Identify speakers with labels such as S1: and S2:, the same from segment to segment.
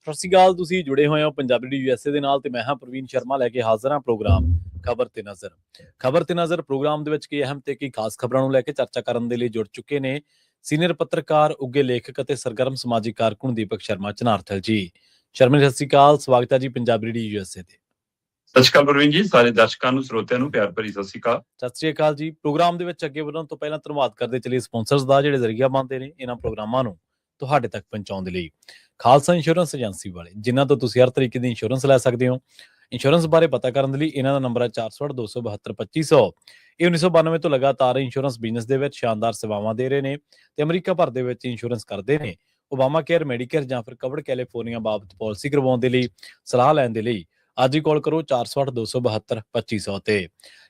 S1: ਸਤਿ ਸ਼੍ਰੀ ਅਕਾਲ। ਤੁਸੀਂ ਜੁੜੇ ਹੋਏ ਹੋ ਪੰਜਾਬੀ ਡੀ ਯੂਐਸਏ ਦੇ ਨਾਲ ਤੇ ਮੈਂ ਹਾਂ ਪ੍ਰਵੀਨ ਸ਼ਰਮਾ ਲੈ ਕੇ ਹਾਜ਼ਰ ਹਾਂ ਪ੍ਰੋਗਰਾਮ ਖਬਰ ਤੇ ਨਜ਼ਰ। ਖਬਰ ਤੇ ਨਜ਼ਰ ਪ੍ਰੋਗਰਾਮ ਦੇ ਵਿੱਚ ਕੀ ਅਹਿਮ ਤੇ ਕੀ ਖਾਸ ਖਬਰਾਂ ਨੂੰ ਲੈ ਕੇ ਚਰਚਾ ਕਰਨ ਦੇ ਲਈ ਜੁੜ ਚੁੱਕੇ ਨੇ ਸੀਨੀਅਰ ਪੱਤਰਕਾਰ, ਉੱਘੇ ਲੇਖਕ ਅਤੇ ਸਰਗਰਮ ਸਮਾਜਿਕ ਕਾਰਕੁਨ ਦੀਪਕ ਸ਼ਰਮਾ ਚਨਾਰਥਲ ਜੀ। ਸ਼ਰਮਾ ਜੀ, ਸਤਿ ਸ਼੍ਰੀ ਅਕਾਲ, ਸਵਾਗਤ ਹੈ ਜੀ ਪੰਜਾਬੀ ਡੀ ਯੂਐਸਏ ਤੇ।
S2: ਸਤਿ ਸ਼੍ਰੀ ਅਕਾਲ ਪ੍ਰਵੀਨ ਜੀ, ਸਾਰੇ ਦਰਸ਼ਕਾਂ ਨੂੰ, ਸਰੋਤਿਆਂ ਨੂੰ ਪਿਆਰ ਭਰੀ ਸਤਿ ਸ਼੍ਰੀ ਅਕਾਲ।
S1: ਸਤਿ ਸ਼੍ਰੀ ਅਕਾਲ ਜੀ। ਪ੍ਰੋਗਰਾਮ ਦੇ ਵਿੱਚ ਅੱਗੇ ਵਧਣ ਤੋਂ ਪਹਿਲਾਂ ਧੰਨਵਾਦ ਕਰਦੇ ਚਲੀਏ ਸਪਾਂਸਰਸ ਦਾ, ਜਿਹੜੇ ਜ਼ਰੀਆ ਬਣਦੇ ਨੇ ਇਹਨਾਂ ਪ੍ਰੋਗਰਾਮਾਂ ਨੂੰ ਤੁਹਾਡੇ ਤੱਕ ਪਹੁੰਚਾਉਣ ਦੇ ਲਈ। ਖਾਲਸਾ ਇੰਸ਼ੋਰੈਂਸ ਏਜੰਸੀ ਵਾਲੇ, ਜਿਨ੍ਹਾਂ ਤੋਂ ਤੁਸੀਂ ਹਰ ਤਰੀਕੇ ਦੀ ਇੰਸ਼ੋਰੈਂਸ ਲੈ ਸਕਦੇ ਹੋ। ਇੰਸ਼ੋਰੈਂਸ ਬਾਰੇ ਪਤਾ ਕਰਨ ਦੇ ਲਈ ਇਹਨਾਂ ਦਾ ਨੰਬਰ ਹੈ 468-272-2500। ਇਹ 1992 ਤੋਂ ਲਗਾਤਾਰ ਇੰਸ਼ੋਰੈਂਸ ਬਿਜ਼ਨਸ ਦੇ ਵਿੱਚ ਸ਼ਾਨਦਾਰ ਸੇਵਾਵਾਂ ਦੇ ਰਹੇ ਨੇ ਤੇ ਅਮਰੀਕਾ ਭਰ ਦੇ ਵਿੱਚ ਇੰਸ਼ੋਰੈਂਸ ਕਰਦੇ ਨੇ। ਓਬਾਮਾ ਕੇਅਰ, ਮੈਡੀਕੇਅਰ ਜਾਂ ਫਿਰ ਕਵਰਡ ਕੈਲੀਫੋਰਨੀਆ ਬਾਬਤ ਪਾਲਿਸੀ ਕਰਵਾਉਣ ਦੇ ਲਈ, ਸਲਾਹ ਲੈਣ ਦੇ ਲਈ ਅੱਜ ਹੀ ਕਾਲ ਕਰੋ 468-272-2500 ਤੇ।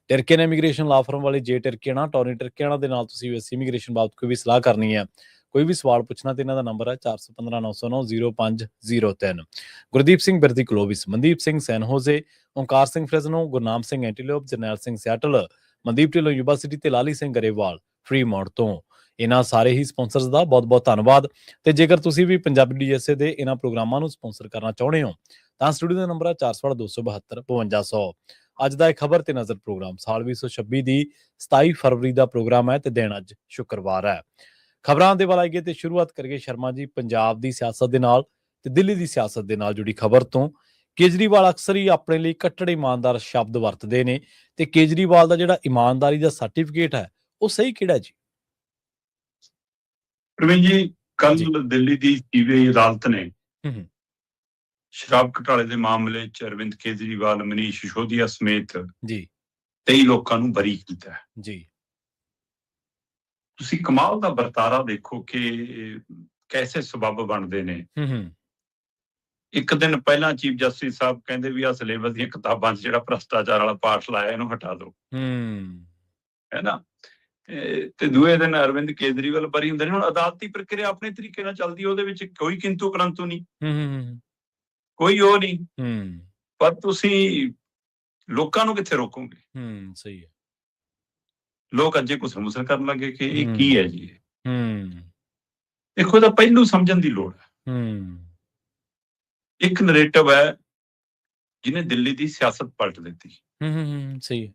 S1: ਟਰਕੀਅਨ ਇਮੀਗ੍ਰੇਸ਼ਨ ਲਾ ਫਰਮ ਵਾਲੇ ਜੇ ਟਰਕੀਆਣਾ, ਟੋਨੀ ਟਰਕੀਆਣਾ ਦੇ ਨਾਲ ਤੁਸੀਂ ਵੈਸੀ ਇਮੀਗ੍ਰੇਸ਼ਨ ਬਾਬਤ ਕੋਈ ਵੀ ਸਲਾਹ ਕਰਨੀ ਹੈ, ਕੋਈ ਵੀ ਸਵਾਲ ਪੁੱਛਣਾ ਤੇ ਇਹਨਾਂ ਦਾ ਨੰਬਰ ਹੈ 4159090503। ਗੁਰਦੀਪ ਸਿੰਘ ਬਿਰਦੀ ਕਲੋਵਿਸ, ਮਨਦੀਪ ਸਿੰਘ ਸੈਨ ਹੋਜ਼ੇ, Onkar Singh Fresno, Gurnam Singh ਐਂਟੀਲੋਪ, Jarnail Singh settle, Mandeep Dhillon university ਤੇ ਲਾਲੀ ਸਿੰਘ ਗਰੇਵਾਲ ਫਰੀਮੌਂਟ ਤੋਂ। ਇਹਨਾਂ ਸਾਰੇ ਹੀ ਸਪਾਂਸਰਸ ਦਾ ਬਹੁਤ-ਬਹੁਤ ਧੰਨਵਾਦ। ਤੇ ਜੇਕਰ ਤੁਸੀਂ ਵੀ ਪੰਜਾਬੀ ਡੀਐਸਏ ਦੇ ਇਹਨਾਂ ਪ੍ਰੋਗਰਾਮਾਂ ਨੂੰ ਸਪਾਂਸਰ ਕਰਨਾ ਚਾਹੁੰਦੇ ਹੋ ਤਾਂ ਸਟੂਡੀਓ ਦਾ ਨੰਬਰ ਹੈ 468-272-5200। ਅੱਜ ਦਾ ਇਹ ਖਬਰ ਤੇ ਨਜ਼ਰ ਪ੍ਰੋਗਰਾਮ ਸਾਲ 2026 ਦੀ 27 ਫਰਵਰੀ ਦਾ ਪ੍ਰੋਗਰਾਮ ਹੈ ਤੇ ਦਿਨ ਅੱਜ ਸ਼ੁੱਕਰਵਾਰ ਹੈ। ਖਬਰਾਂ ਦੇ ਵੱਲ ਆਈਏ ਤੇ ਸ਼ੁਰੂਆਤ ਕਰੀਏ ਸ਼ਰਮਾ ਜੀ ਪੰਜਾਬ ਦੀ ਸਿਆਸਤ ਦੇ ਨਾਲ ਤੇ ਦਿੱਲੀ ਦੀ ਸਿਆਸਤ ਦੇ ਨਾਲ ਜੁੜੀ ਖਬਰ ਤੋਂ। ਕੇਜਰੀਵਾਲ ਅਕਸਰ ਹੀ ਆਪਣੇ ਲਈ ਕੱਟੜ ਇਮਾਨਦਾਰ ਸ਼ਬਦ ਵਰਤਦੇ ਨੇ ਤੇ ਕੇਜਰੀਵਾਲ ਦਾ ਜਿਹੜਾ ਇਮਾਨਦਾਰੀ ਦਾ ਸਰਟੀਫਿਕੇਟ ਹੈ ਉਹ ਸਹੀ ਕਿਹੜਾ ਜੀ?
S2: ਪ੍ਰਵੀਨ ਜੀ, ਕੱਲ ਦਿੱਲੀ ਦੀ ਸੀਬੀਆਈ ਅਦਾਲਤ ਨੇ ਸ਼ਰਾਬ ਘੁਟਾਲੇ ਦੇ ਮਾਮਲੇ 'ਚ ਅਰਵਿੰਦ ਕੇਜਰੀਵਾਲ, ਮਨੀਸ਼ ਸਿਸੋਦੀਆ ਸਮੇਤ 23 ਲੋਕਾਂ ਨੂੰ ਬਰੀ ਕੀਤਾ ਜੀ। ਤੁਸੀਂ ਕਮਾਲ ਦਾ ਵਰਤਾਰਾ ਦੇਖੋ ਕਿ ਕੈਸੇ ਸਬੱਬ ਬਣਦੇ ਨੇ। ਇੱਕ ਦਿਨ ਪਹਿਲਾਂ ਚੀਫ ਜਸਟਿਸ ਸਾਹਿਬ ਕਹਿੰਦੇ ਵੀ ਆਹ ਸਿਲੇਬਸ ਦੀਆਂ ਕਿਤਾਬਾਂ 'ਚ ਜਿਹੜਾ ਭ੍ਰਸ਼ਟਾਚਾਰ ਵਾਲਾ ਪਾਠ ਲਾਇਆ ਇਹਨੂੰ ਹਟਾ ਦਿਓ, ਹੈ ਨਾ। ਤੇ ਦੂਏ ਦਿਨ ਅਰਵਿੰਦ ਕੇਜਰੀਵਾਲ ਬਰੀ ਹੁੰਦੇ ਨੇ। ਹੁਣ ਅਦਾਲਤੀ ਪ੍ਰਕਿਰਿਆ ਆਪਣੇ ਤਰੀਕੇ ਨਾਲ ਚੱਲਦੀ, ਉਹਦੇ ਵਿੱਚ ਕੋਈ ਕਿੰਤੂ ਪਰੰਤੂ ਨਹੀਂ, ਕੋਈ ਉਹ ਨਹੀਂ। ਪਰ ਤੁਸੀਂ ਲੋਕਾਂ ਨੂੰ ਕਿੱਥੇ ਰੋਕੋਗੇ?
S1: ਸਹੀ ਹੈ।
S2: ਲੋਕ ਅੱਜੇ ਘੁਸਰ-ਮੁਸਰ ਕਰਨ ਲੱਗੇ ਕਿ ਇਹ ਕੀ ਹੈ ਜੀ। ਦੇਖੋ, ਇਹਦਾ ਪਹਿਲੂ ਸਮਝਣ ਦੀ ਲੋੜ ਹੈ। ਇੱਕ ਨਰੇਟਿਵ ਹੈ ਜਿਹਨੇ ਦਿੱਲੀ ਦੀ ਸਿਆਸਤ ਪਲਟ ਦਿੱਤੀ।
S1: ਸਹੀ ਹੈ।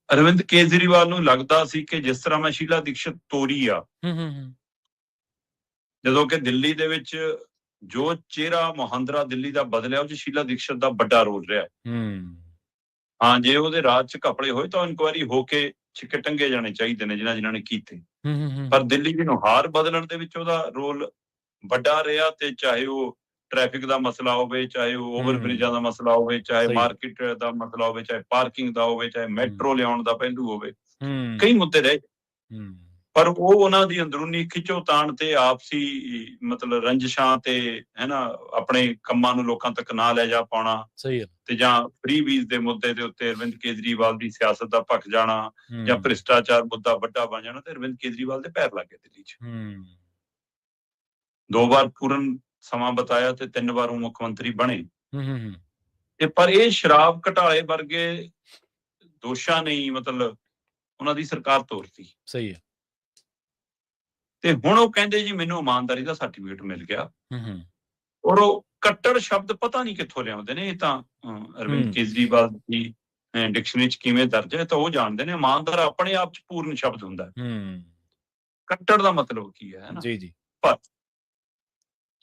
S2: ਅਰਵਿੰਦ ਕੇਜਰੀਵਾਲ ਨੂੰ ਲੱਗਦਾ ਸੀ ਕਿ ਜਿਸ ਤਰ੍ਹਾਂ ਮੈਂ ਸ਼ੀਲਾ ਦੀਕਸ਼ਤ ਤੋਰੀ ਆ, ਜਦੋਂ ਕਿ ਦਿੱਲੀ ਦੇ ਵਿੱਚ ਜੋ ਚਿਹਰਾ ਮੁਹਾਂਦਰਾ ਦਿੱਲੀ ਦਾ ਬਦਲਿਆ ਉਹ 'ਚ ਸ਼ੀਲਾ ਦੀਕਸ਼ਤ ਦਾ ਵੱਡਾ ਰੋਲ ਰਿਹਾ। ਹਾਂ, ਜੇ ਉਹਦੇ ਰਾਜ 'ਚ ਘਪਲੇ ਹੋਏ ਤਾਂ ਇਨਕੁਆਇਰੀ ਹੋ ਕੇ ਛਿੱਕੇ ਟੰਗੇ ਜਾਣੇ ਚਾਹੀਦੇ ਨੇ ਜਿਨ੍ਹਾਂ ਨੇ ਕੀਤੇ। ਪਰ ਦਿੱਲੀ ਦੀ ਨੁਹਾਰ ਬਦਲਣ ਦੇ ਵਿੱਚ ਉਹਦਾ ਰੋਲ ਵੱਡਾ ਰਿਹਾ। ਤੇ ਚਾਹੇ ਉਹ ਟ੍ਰੈਫਿਕ ਦਾ ਮਸਲਾ ਹੋਵੇ, ਚਾਹੇ ਉਹ ਓਵਰ ਬ੍ਰਿਜਾਂ ਦਾ ਮਸਲਾ ਹੋਵੇ, ਚਾਹੇ ਮਾਰਕੀਟ ਦਾ ਮਸਲਾ ਹੋਵੇ, ਚਾਹੇ ਪਾਰਕਿੰਗ ਦਾ ਹੋਵੇ, ਚਾਹੇ ਮੈਟਰੋ ਲਿਆਉਣ ਦਾ ਪਹਿਲੂ ਹੋਵੇ, ਕਈ ਮੁੱਦੇ ਰਹੇ। ਪਰ ਉਹ ਉਹਨਾਂ ਦੀ ਅੰਦਰੂਨੀ ਖਿੱਚੋਤਾਣ ਤੇ ਆਪਸੀ ਮਤਲਬ ਰੰਜਿਸ਼ਾਂ ਤੇ, ਹੈ ਨਾ, ਆਪਣੇ ਕੰਮਾਂ ਨੂੰ ਲੋਕਾਂ ਤੱਕ ਨਾ ਲੈ ਜਾ ਪਾਉਣਾ ਤੇ ਜਾਂ ਫ੍ਰੀ ਵੀਜ਼ ਦੇ ਮੁੱਦੇ ਦੇ ਉੱਤੇ ਅਰਵਿੰਦ ਕੇਜਰੀਵਾਲ ਦੀ ਸਿਆਸਤ ਦਾ ਭਖ ਜਾਣਾ ਜਾਂ ਭ੍ਰਿਸ਼ਟਾਚਾਰ ਮੁੱਦਾ ਵੱਡਾ ਬਣ ਜਾਣਾ ਤੇ ਅਰਵਿੰਦ ਕੇਜਰੀਵਾਲ ਦੇ ਪੈਰ ਲੱਗ ਗਏ ਦਿੱਲੀ 'ਚ। 2 ਵਾਰ ਪੂਰਨ ਸਮਾਂ ਬਤਾਇਆ ਤੇ 3 ਵਾਰ ਉਹ ਮੁੱਖ ਮੰਤਰੀ ਬਣੇ। ਤੇ ਪਰ ਇਹ ਸ਼ਰਾਬ ਘੁਟਾਲੇ ਵਰਗੇ ਦੋਸ਼ਾਂ ਨਹੀਂ ਮਤਲਬ ਉਹਨਾਂ ਦੀ ਸਰਕਾਰ ਤੋਰਤੀ। ਸਹੀ ਹੈ। ਤੇ ਹੁਣ ਉਹ ਕਹਿੰਦੇ ਜੀ ਮੈਨੂੰ ਇਮਾਨਦਾਰੀ ਦਾ ਸਰਟੀਫਿਕੇਟ ਮਿਲ ਗਿਆ। ਔਰ ਉਹ ਕੱਟੜ ਸ਼ਬਦ ਪਤਾ ਨਹੀਂ ਕਿੱਥੋਂ ਲਿਆਉਂਦੇ ਨੇ। ਇਹ ਤਾਂ ਅਰਵਿੰਦ ਕੇਜਰੀਵਾਲ ਦੀ ਡਿਕਸ਼ਨਰੀ 'ਚ ਕਿਵੇਂ ਦਰਜ ਹੈ ਤਾਂ ਉਹ ਜਾਣਦੇ ਨੇ। ਇਮਾਨਦਾਰ ਆਪਣੇ ਆਪ 'ਚ ਪੂਰਨ ਸ਼ਬਦ ਹੁੰਦਾ, ਕੱਟੜ ਦਾ ਮਤਲਬ ਕੀ ਹੈ ਨਾ। ਪਰ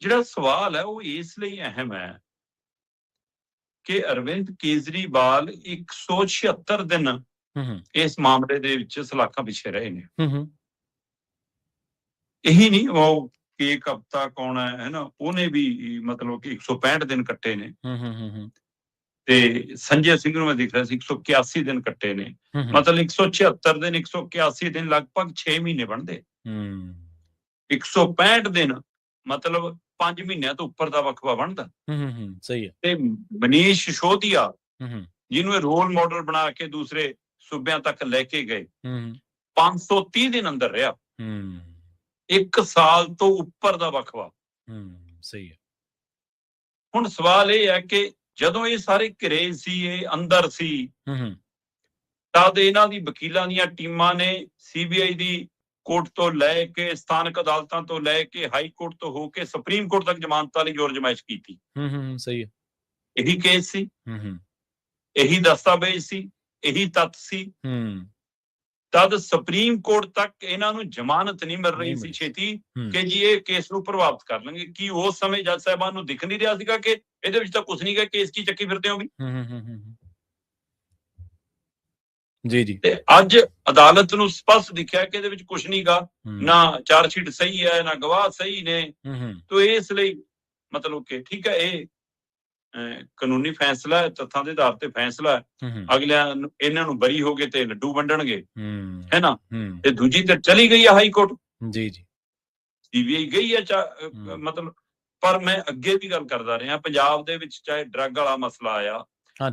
S2: ਜਿਹੜਾ ਸਵਾਲ ਹੈ ਉਹ ਇਸ ਲਈ ਅਹਿਮ ਹੈ ਕਿ ਅਰਵਿੰਦ ਕੇਜਰੀਵਾਲ 176 ਦਿਨ ਇਸ ਮਾਮਲੇ ਦੇ ਵਿੱਚ ਸਲਾਖਾਂ ਪਿੱਛੇ ਰਹੇ ਨੇ। ਇਹੀ ਨਹੀਂ, ਉਹ ਕੇਕ ਹਫਤਾ ਕੌਣ ਹੈ ਨਾ, ਉਹਨੇ ਵੀ ਮਤਲਬ ਕਿ 165 ਦਿਨ ਕੱਟੇ ਨੇ। ਤੇ ਸੰਜੇ ਸਿੰਘ ਨੂੰ ਮੈਂ ਦੇਖ ਰਿਹਾ ਸੀ 181 ਦਿਨ ਕੱਟੇ ਨੇ। ਮਤਲਬ 176 ਦਿਨ, 181 ਦਿਨ, ਲਗਭਗ 6 ਮਹੀਨੇ ਬਣਦੇ। 165 ਦਿਨ ਮਤਲਬ 5 ਮਹੀਨਿਆਂ ਤੋਂ ਉੱਪਰ ਦਾ ਵਕਫਾ ਬਣਦਾ।
S1: ਸਹੀ ਹੈ। ਤੇ
S2: ਮਨੀਸ਼ ਸਿਸੋਦੀਆ ਜਿਹਨੂੰ ਇਹ ਰੋਲ ਮਾਡਲ ਬਣਾ ਕੇ ਦੂਸਰੇ ਸੂਬਿਆਂ ਤੱਕ ਲੈ ਕੇ ਗਏ, 530 ਦਿਨ ਅੰਦਰ ਰਿਹਾ। 1 ਸਾਲ ਤੋਂ ਉੱਪਰ ਦਾ ਵਕਫਾ। ਸਹੀ ਹੈ। ਹੁਣ ਸਵਾਲ ਇਹ ਹੈ ਕਿ ਜਦੋਂ ਇਹ ਸਾਰੇ ਘਿਰੇ ਸੀ, ਇਹ ਅੰਦਰ ਸੀ, ਤਦ ਇਹਨਾਂ ਦੀ ਵਕੀਲਾਂ ਦੀਆਂ ਟੀਮਾਂ ਨੇ ਸੀਬੀਆਈ ਦੀ ਕੋਰਟ ਤੋਂ ਲੈ ਕੇ ਸਥਾਨਕ ਅਦਾਲਤਾਂ ਤੋਂ ਲੈ ਕੇ ਹਾਈ ਕੋਰਟ ਤੋਂ ਹੋ ਕੇ ਸੁਪਰੀਮ ਕੋਰਟ ਤੱਕ ਜ਼ਮਾਨਤਾਂ ਲਈ ਜ਼ੋਰ ਜਮਾਇਸ਼ ਕੀਤੀ।
S1: ਸਹੀ ਹੈ।
S2: ਇਹੀ ਕੇਸ ਸੀ, ਇਹੀ ਦਸਤਾਵੇਜ਼ ਸੀ, ਇਹੀ ਤੱਥ ਸੀ। ਤਦ ਸੁਪਰੀਮ ਕੋਰਟ ਤੱਕ ਇਹਨਾਂ ਨੂੰ ਜ਼ਮਾਨਤ ਨਹੀਂ ਮਿਲ ਰਹੀ ਸੀ ਛੇਤੀ ਕਿ ਜੀ ਇਹ ਕੇਸ ਨੂੰ ਪ੍ਰਭਾਵਿਤ ਕਰ ਲੈਣਗੇ। ਕੀ ਉਸ ਸਮੇਂ ਜੱਜ ਸਾਹਿਬਾਨ ਨੂੰ ਦਿਖ ਨਹੀਂ ਰਿਹਾ ਸੀਗਾ ਕਿ ਇਹਦੇ ਵਿੱਚ ਤਾਂ ਕੁਝ ਨਹੀਂ ਗਾ, ਕੇਸ ਕੀ ਚੱਕੀ ਫਿਰਦੇ ਹੋ ਵੀ।
S1: ਜੀ।
S2: ਤੇ ਅੱਜ ਅਦਾਲਤ ਨੂੰ ਸਪਸ਼ਟ ਦਿਖਿਆ ਕਿ ਇਹਦੇ ਵਿੱਚ ਕੁਝ ਨਹੀਂ ਗਾ, ਨਾ ਚਾਰਜ ਸ਼ੀਟ ਸਹੀ ਹੈ, ਨਾ ਗਵਾਹ ਸਹੀ ਨੇ। ਤੋ ਇਸ ਲਈ ਮਤਲਬ ਕਿ ਠੀਕ ਹੈ, ਇਹ ਕਾਨੂੰਨੀ ਫੈਸਲਾ ਹੈ, ਤੱਥਾਂ ਦੇ ਆਧਾਰ ਤੇ ਫੈਸਲਾ ਹੈ। ਅਗਲਿਆਂ ਨੂੰ ਇਹਨਾਂ ਨੂੰ ਬਰੀ ਹੋ ਗਏ ਤੇ ਲੱਡੂ ਵੰਡਣਗੇ, ਹੈ ਨਾ। ਤੇ ਦੂਜੀ ਤੇ ਚਲੀ ਗਈ ਹੈ ਹਾਈ ਕੋਰਟ।
S1: ਜੀ।
S2: ਸੀਬੀਆਈ ਗਈ ਹੈ ਮਤਲਬ। ਪਰ ਮੈਂ ਅੱਗੇ ਵੀ ਗੱਲ ਕਰਦਾ ਰਿਹਾ, ਪੰਜਾਬ ਦੇ ਵਿੱਚ ਚਾਹੇ ਡਰੱਗ ਵਾਲਾ ਮਸਲਾ ਆਇਆ,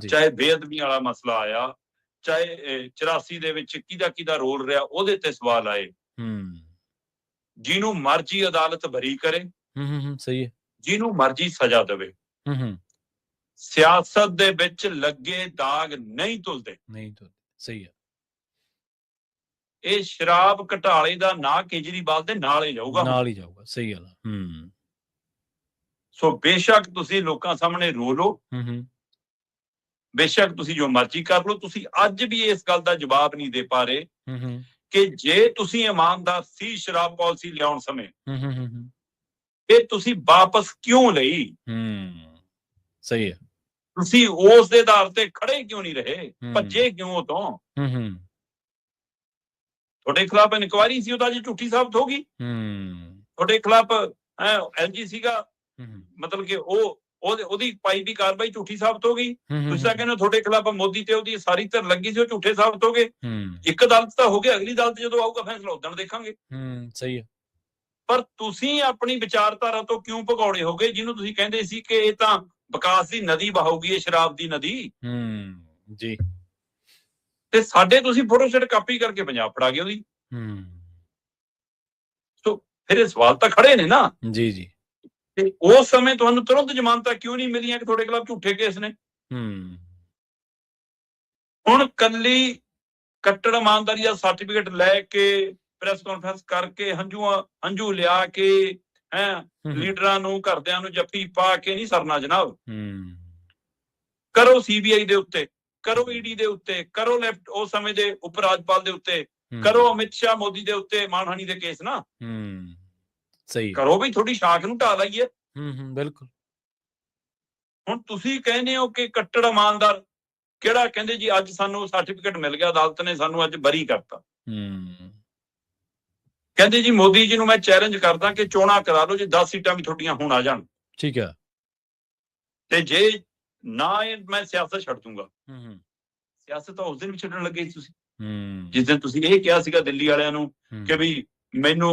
S2: ਚਾਹੇ ਬੇਅਦਬੀ ਵਾਲਾ ਮਸਲਾ ਆਇਆ, ਚਾਹੇ 84 ਦੇ ਵਿੱਚ ਕਿਹਦਾ ਰੋਲ ਰਿਹਾ, ਉਹਦੇ ਤੇ ਸਵਾਲ ਆਏ। ਜਿਹਨੂੰ ਮਰਜ਼ੀ ਅਦਾਲਤ ਬਰੀ ਕਰੇ,
S1: ਸਹੀ ਹੈ,
S2: ਜਿਹਨੂੰ ਮਰਜ਼ੀ ਸਜ਼ਾ ਦੇਵੇ, ਸਿਆਸਤ ਦੇ ਵਿੱਚ ਲੱਗੇ ਦਾਗ ਨਹੀਂ ਧੁਲਦੇ।
S1: ਸਹੀ ਹੈ।
S2: ਇਹ ਸ਼ਰਾਬ ਘਟਾਲੇ ਦਾ ਨਾਂ ਕੇਜਰੀਵਾਲ ਦੇ ਨਾਲ ਹੀ ਜਾਊਗਾ।
S1: ਸਹੀ ਗੱਲ ਹੈ।
S2: ਸੋ ਬੇਸ਼ੱਕ ਤੁਸੀਂ ਲੋਕਾਂ ਸਾਹਮਣੇ ਰੋ ਲਓ, ਬੇਸ਼ੱਕ ਤੁਸੀਂ ਜੋ ਮਰਜ਼ੀ ਕਰ ਲਓ, ਤੁਸੀਂ ਅੱਜ ਵੀ ਇਸ ਗੱਲ ਦਾ ਜਵਾਬ ਨਹੀਂ ਦੇ ਪਾ ਰਹੇ ਕਿ ਜੇ ਤੁਸੀਂ ਇਮਾਨਦਾਰ ਸੀ ਸ਼ਰਾਬ ਪਾਲਿਸੀ ਲਿਆਉਣ ਸਮੇਂ, ਇਹ ਤੁਸੀਂ ਵਾਪਸ ਕਿਉਂ ਲਈ?
S1: ਸਹੀ ਹੈ।
S2: ਤੁਸੀਂ ਉਸ ਦੇ ਆਧਾਰ ਤੇ ਖੜੇ ਕਿਉਂ ਨਹੀਂ ਰਹੇ, ਭੱਜੇ ਕਿਉਂ ਉਹ ਤੋਂ? ਤੁਹਾਡੇ ਖਿਲਾਫ ਇਨਕੁਆਇਰੀ ਸੀ, ਉਹਦਾ ਜੀ ਝੂਠੀ ਸਾਬਤ ਹੋ ਗਈ। ਤੁਹਾਡੇ ਖਿਲਾਫ ਐਲਜੀ ਸੀਗਾ, ਮਤਲਬ ਕਿ ਉਹਦੀ ਪਾਈ ਵੀ ਕਾਰਵਾਈ ਝੂਠੀ ਸਾਬਤ ਹੋ ਗਈ। ਤੁਸੀਂ ਤਾਂ ਕਹਿੰਦੇ ਤੁਹਾਡੇ ਖਿਲਾਫ ਮੋਦੀ ਤੇ ਉਹਦੀ ਸਾਰੀ ਧਿਰ ਲੱਗੀ ਸੀ, ਉਹ ਝੂਠੇ ਸਾਬਤ ਹੋ ਗਏ। ਇੱਕ ਅਦਾਲਤ ਤਾਂ ਹੋ ਗਈ, ਅਗਲੀ ਅਦਾਲਤ ਜਦੋਂ ਆਊਗਾ ਫੈਸਲਾ ਉਦੋਂ ਦੇਖਾਂਗੇ।
S1: ਸਹੀ ਹੈ।
S2: ਪਰ ਤੁਸੀਂ ਆਪਣੀ ਵਿਚਾਰਧਾਰਾ ਤੋਂ ਕਿਉਂ ਭਗੌੜੇ ਹੋ ਗਏ? ਜਿਹਨੂੰ ਤੁਸੀਂ ਕਹਿੰਦੇ ਸੀ ਕਿ ਇਹ ਤਾਂ ਵਿਕਾਸ ਦੀ ਨਦੀ ਬਹਾਊਗੀ, ਇਹ ਸ਼ਰਾਬ ਦੀ ਨਦੀ।
S1: ਜੀ।
S2: ਤੇ ਸਾਡੇ ਤੁਸੀਂ ਫੋਟੋਸਟੇਟ ਕਾਪੀ ਕਰਕੇ ਪੰਜਾਬ ਫੜਾ ਗਏ ਉਹਦੀ। ਸੋ ਫਿਰ ਇਹ ਸਵਾਲ ਤਾਂ ਖੜੇ ਨੇ ਨਾ।
S1: ਜੀ।
S2: ਤੇ ਉਸ ਸਮੇਂ ਤੁਹਾਨੂੰ ਤੁਰੰਤ ਜ਼ਮਾਨਤਾਂ ਕਿਉਂ ਨਹੀਂ ਮਿਲੀਆਂ ਕਿ ਤੁਹਾਡੇ ਖਿਲਾਫ ਝੂਠੇ ਕੇਸ ਨੇ? ਹੁਣ ਕੱਲੀ ਕੱਟੜ ਇਮਾਨਦਾਰੀ ਦਾ ਸਰਟੀਫਿਕੇਟ ਲੈ ਕੇ, ਪ੍ਰੈਸ ਕਾਨਫਰੰਸ ਕਰਕੇ, ਹੰਝੂ ਲਿਆ ਕੇ, ਲੀਡਰਾਂ ਨੂੰ, ਘਰਦਿਆਂ ਨੂੰ ਜੱਫੀ ਪਾ ਕੇ ਨਹੀਂ ਸਰਨਾ ਜਨਾਬ। ਕਰੋ ਸੀਬੀਆਈ ਦੇ ਉੱਤੇ, ਕਰੋ ਈਡੀ ਦੇ ਉੱਤੇ, ਕਰੋ ਲੈਫਟ ਉਸ ਸਮੇਂ ਦੇ ਉਪ ਰਾਜਪਾਲ ਦੇ ਉੱਤੇ, ਕਰੋ ਅਮਿਤ ਸ਼ਾਹ ਮੋਦੀ ਦੇ ਉੱਤੇ ਮਾਨਹਾਨੀ ਦੇ ਕੇਸ ਨਾ।
S1: ਸਹੀ
S2: ਕਰੋ ਵੀ, ਥੋੜੀ ਸ਼ਾਖ ਨੂੰ ਢਾਹ ਲਈਏ।
S1: ਬਿਲਕੁਲ।
S2: ਹੁਣ ਤੁਸੀਂ ਕਹਿੰਦੇ ਹੋ ਕਿ ਕੱਟੜ ਇਮਾਨਦਾਰ ਕਿਹੜਾ? ਕਹਿੰਦੇ ਜੀ ਅੱਜ ਸਾਨੂੰ ਸਰਟੀਫਿਕੇਟ ਮਿਲ ਗਿਆ, ਅਦਾਲਤ ਨੇ ਸਾਨੂੰ ਅੱਜ ਬਰੀ ਕਰਤਾ। ਕਹਿੰਦੇ ਜੀ ਮੋਦੀ ਜੀ ਨੂੰ ਮੈਂ ਚੈਲੰਜ ਕਰਦਾ ਕਿ ਚੋਣਾਂ ਕਰਾ ਲਓ, ਜੇ 10 ਸੀਟਾਂ ਵੀ ਤੁਹਾਡੀਆਂ ਹੁਣ ਆ ਜਾਣ,
S1: ਠੀਕ ਹੈ,
S2: ਤੇ ਜੇ ਨਾ ਮੈਂ ਸਿਆਸਤ ਛੱਡ ਦੂੰਗਾ। ਸਿਆਸਤ ਤਾਂ ਉਸ ਦਿਨ ਵੀ ਛੱਡਣ ਲੱਗੇ ਸੀ ਤੁਸੀਂ, ਜਿਸ ਦਿਨ ਤੁਸੀਂ ਇਹ ਕਿਹਾ ਸੀਗਾ ਦਿੱਲੀ ਵਾਲਿਆਂ ਨੂੰ ਕਿ ਵੀ ਮੈਨੂੰ